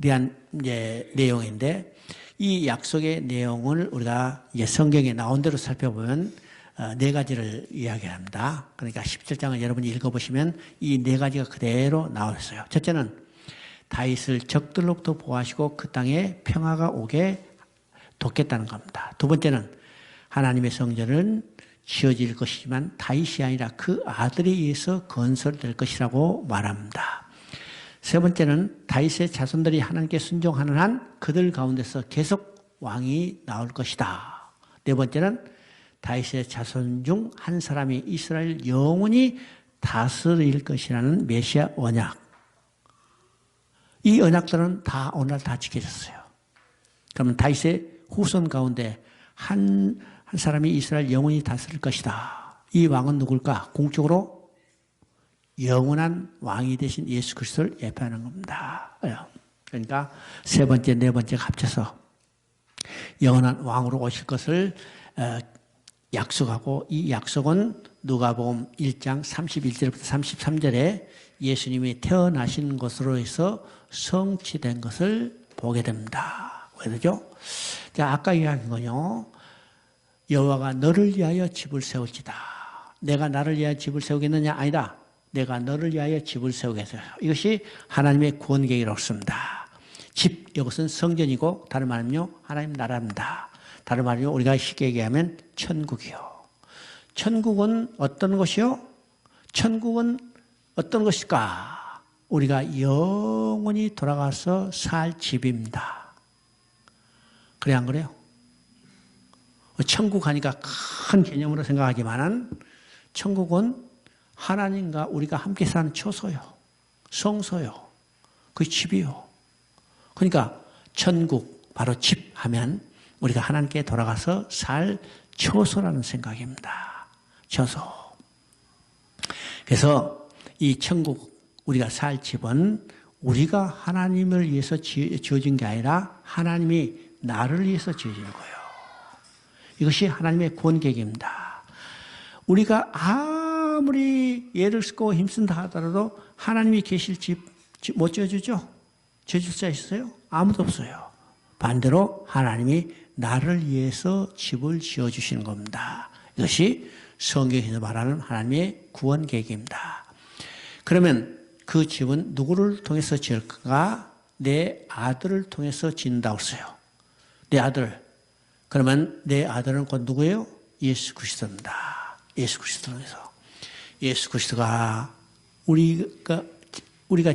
위한 내용인데 이 약속의 내용을 우리가 이제 성경에 나온 대로 살펴보면 네 가지를 이야기합니다. 그러니까 17장을 여러분이 읽어보시면 이 네 가지가 그대로 나와 있어요. 첫째는 다윗을 적들로부터 보호하시고 그 땅에 평화가 오게 돕겠다는 겁니다. 두 번째는 하나님의 성전은 지어질 것이지만 다윗이 아니라 그 아들에 의해서 건설될 것이라고 말합니다. 세 번째는 다윗의 자손들이 하나님께 순종하는 한 그들 가운데서 계속 왕이 나올 것이다. 네 번째는 다윗의 자손 중 한 사람이 이스라엘 영원히 다스릴 것이라는 메시아 언약. 이 언약들은 다 오늘 다 지켜졌어요. 그러면 다윗의 후손 가운데 한 사람이 이스라엘 영원히 다스릴 것이다. 이 왕은 누굴까? 공적으로 영원한 왕이 되신 예수 그리스도를 예표하는 겁니다. 그러니까 세 번째, 네 번째가 합쳐서 영원한 왕으로 오실 것을 약속하고 이 약속은 누가복음 1장 31절부터 33절에 예수님이 태어나신 것으로 해서 성취된 것을 보게 됩니다. 왜 그러죠? 자, 아까 이야기한 거요. 여호와가 너를 위하여 집을 세울지다. 내가 나를 위하여 집을 세우겠느냐? 아니다. 내가 너를 위하여 집을 세우겠어요. 이것이 하나님의 구원 계획이라고 씁니다. 집, 이것은 성전이고 다른 말은요 하나님 나라입니다. 다른 말은요 우리가 쉽게 얘기하면 천국이요. 천국은 어떤 것이요? 천국은 어떤 것일까? 우리가 영원히 돌아가서 살 집입니다. 그래 안 그래요? 천국 하니까 큰 개념으로 생각하지만은 천국은 하나님과 우리가 함께 사는 처소요. 성소요. 그 집이요. 그러니까 천국, 바로 집 하면 우리가 하나님께 돌아가서 살 처소라는 생각입니다. 처소. 그래서 이 천국, 우리가 살 집은 우리가 하나님을 위해서 지어진 게 아니라 하나님이 나를 위해서 지어진 거예요. 이것이 하나님의 구원 계획입니다. 우리가 아무리 애를 쓰고 힘쓴다 하더라도 하나님이 계실 집 못 지어주죠? 지어줄 자 있어요? 아무도 없어요. 반대로 하나님이 나를 위해서 집을 지어주시는 겁니다. 이것이 성경에서 말하는 하나님의 구원 계획입니다. 그러면 그 집은 누구를 통해서 지을까? 내 아들을 통해서 짓는다고 했어요. 내 아들. 그러면 내 아들은 곧 누구예요? 예수 그리스도입니다. 예수 그리스도 통해서. 예수 그리스도가 우리가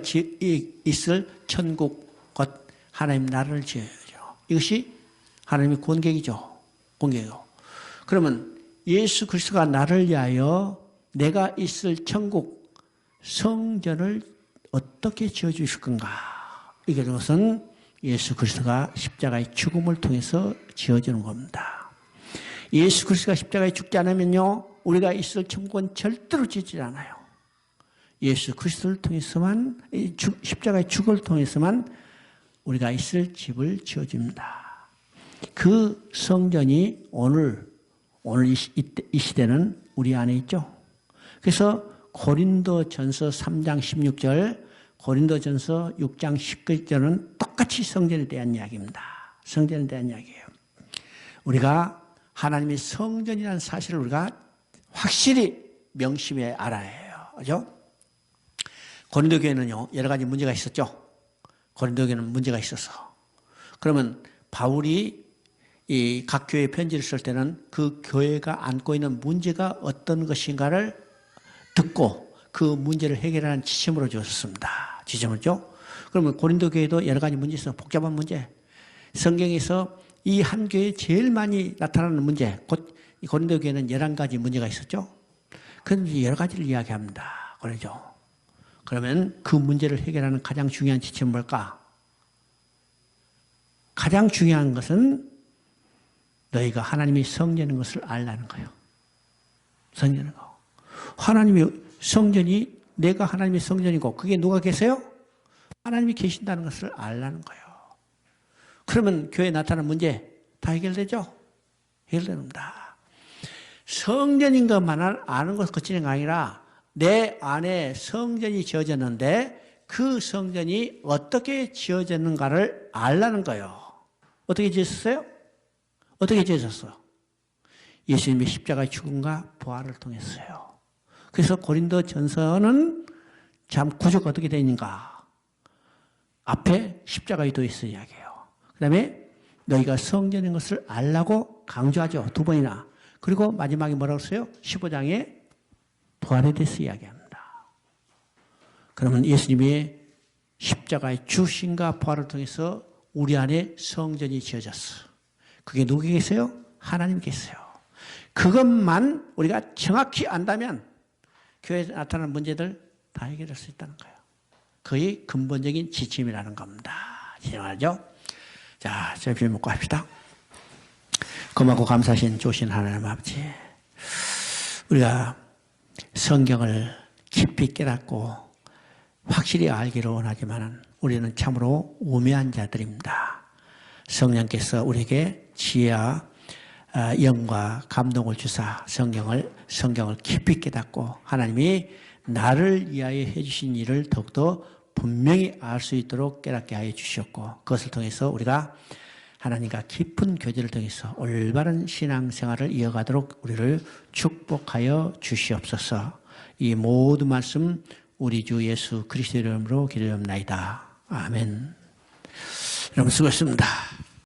있을 천국, 곧 하나님 나라를 지어야죠. 이것이 하나님의 구원 계획이죠. 구원 계획이요. 그러면 예수 그리스도가 나를 위하여 내가 있을 천국, 성전을 어떻게 지어주실 건가? 이것은 예수 그리스도가 십자가의 죽음을 통해서 지어지는 겁니다. 예수 그리스도가 십자가에 죽지 않으면요, 우리가 있을 천국은 절대로 지지 않아요. 예수 그리스도를 통해서만, 십자가의 죽음을 통해서만 우리가 있을 집을 지어줍니다. 그 성전이 오늘 이 시대는 우리 안에 있죠. 그래서 고린도전서 3장 16절, 고린도전서 6장 19절은 똑같이 성전에 대한 이야기입니다. 성전에 대한 이야기예요. 우리가 하나님의 성전이라는 사실을 우리가 확실히 명심해 알아야 해요. 그죠? 고린도 교회는요, 여러 가지 문제가 있었죠. 고린도 교회는 문제가 있어서. 그러면 바울이 이 각 교회 편지를 쓸 때는 그 교회가 안고 있는 문제가 어떤 것인가를 듣고 그 문제를 해결하는 지침으로 주었습니다. 지침을죠. 그러면 고린도 교회도 여러 가지 문제 있어. 복잡한 문제. 성경에서 이 한 교회에 제일 많이 나타나는 문제. 곧 고린도 교회는 11가지 문제가 있었죠. 그런 여러 가지를 이야기합니다. 그러죠. 그러면 그 문제를 해결하는 가장 중요한 지침은 뭘까? 가장 중요한 것은 너희가 하나님이 성전인 것을 알라는 거예요. 성전인 거. 하나님의 성전이 내가 하나님의 성전이고 그게 누가 계세요? 하나님이 계신다는 것을 알라는 거예요. 그러면 교회에 나타나는 문제 다 해결되죠? 해결됩니다. 성전인 것만 아는 것 그치는 게 아니라 내 안에 성전이 지어졌는데 그 성전이 어떻게 지어졌는가를 알라는 거예요. 어떻게 지었어요? 어떻게 지어졌어? 예수님의 십자가의 죽음과 부활을 통했어요. 그래서 고린도 전서는 참 구조가 어떻게 되는가? 앞에 십자가에 도 있어 이야기해요. 그 다음에 너희가 성전인 것을 알라고 강조하죠. 2번이나. 그리고 마지막에 뭐라고 써요? 15장에 부활에 대해서 이야기합니다. 그러면 예수님의 십자가의 죽으심과 부활을 통해서 우리 안에 성전이 지어졌어. 그게 누구 계세요? 하나님 계세요. 그것만 우리가 정확히 안다면 교회에 나타나는 문제들 다 해결할 수 있다는 거예요. 거의 근본적인 지침이라는 겁니다. 이해하죠? 자, 저희 먹고 합시다. 고맙고 감사하신 좋으신 하나님 아버지, 우리가 성경을 깊이 깨닫고 확실히 알기를 원하지만 우리는 참으로 우매한 자들입니다. 성령께서 우리에게 지혜와 영과 감동을 주사 성경을 깊이 깨닫고 하나님이 나를 위하여 해주신 일을 더욱더 분명히 알 수 있도록 깨닫게 하여 주셨고, 그것을 통해서 우리가 하나님과 깊은 교제를 통해서 올바른 신앙생활을 이어가도록 우리를 축복하여 주시옵소서. 이 모든 말씀 우리 주 예수 그리스도의 이름으로 기도합나이다. 아멘. 여러분 수고했습니다.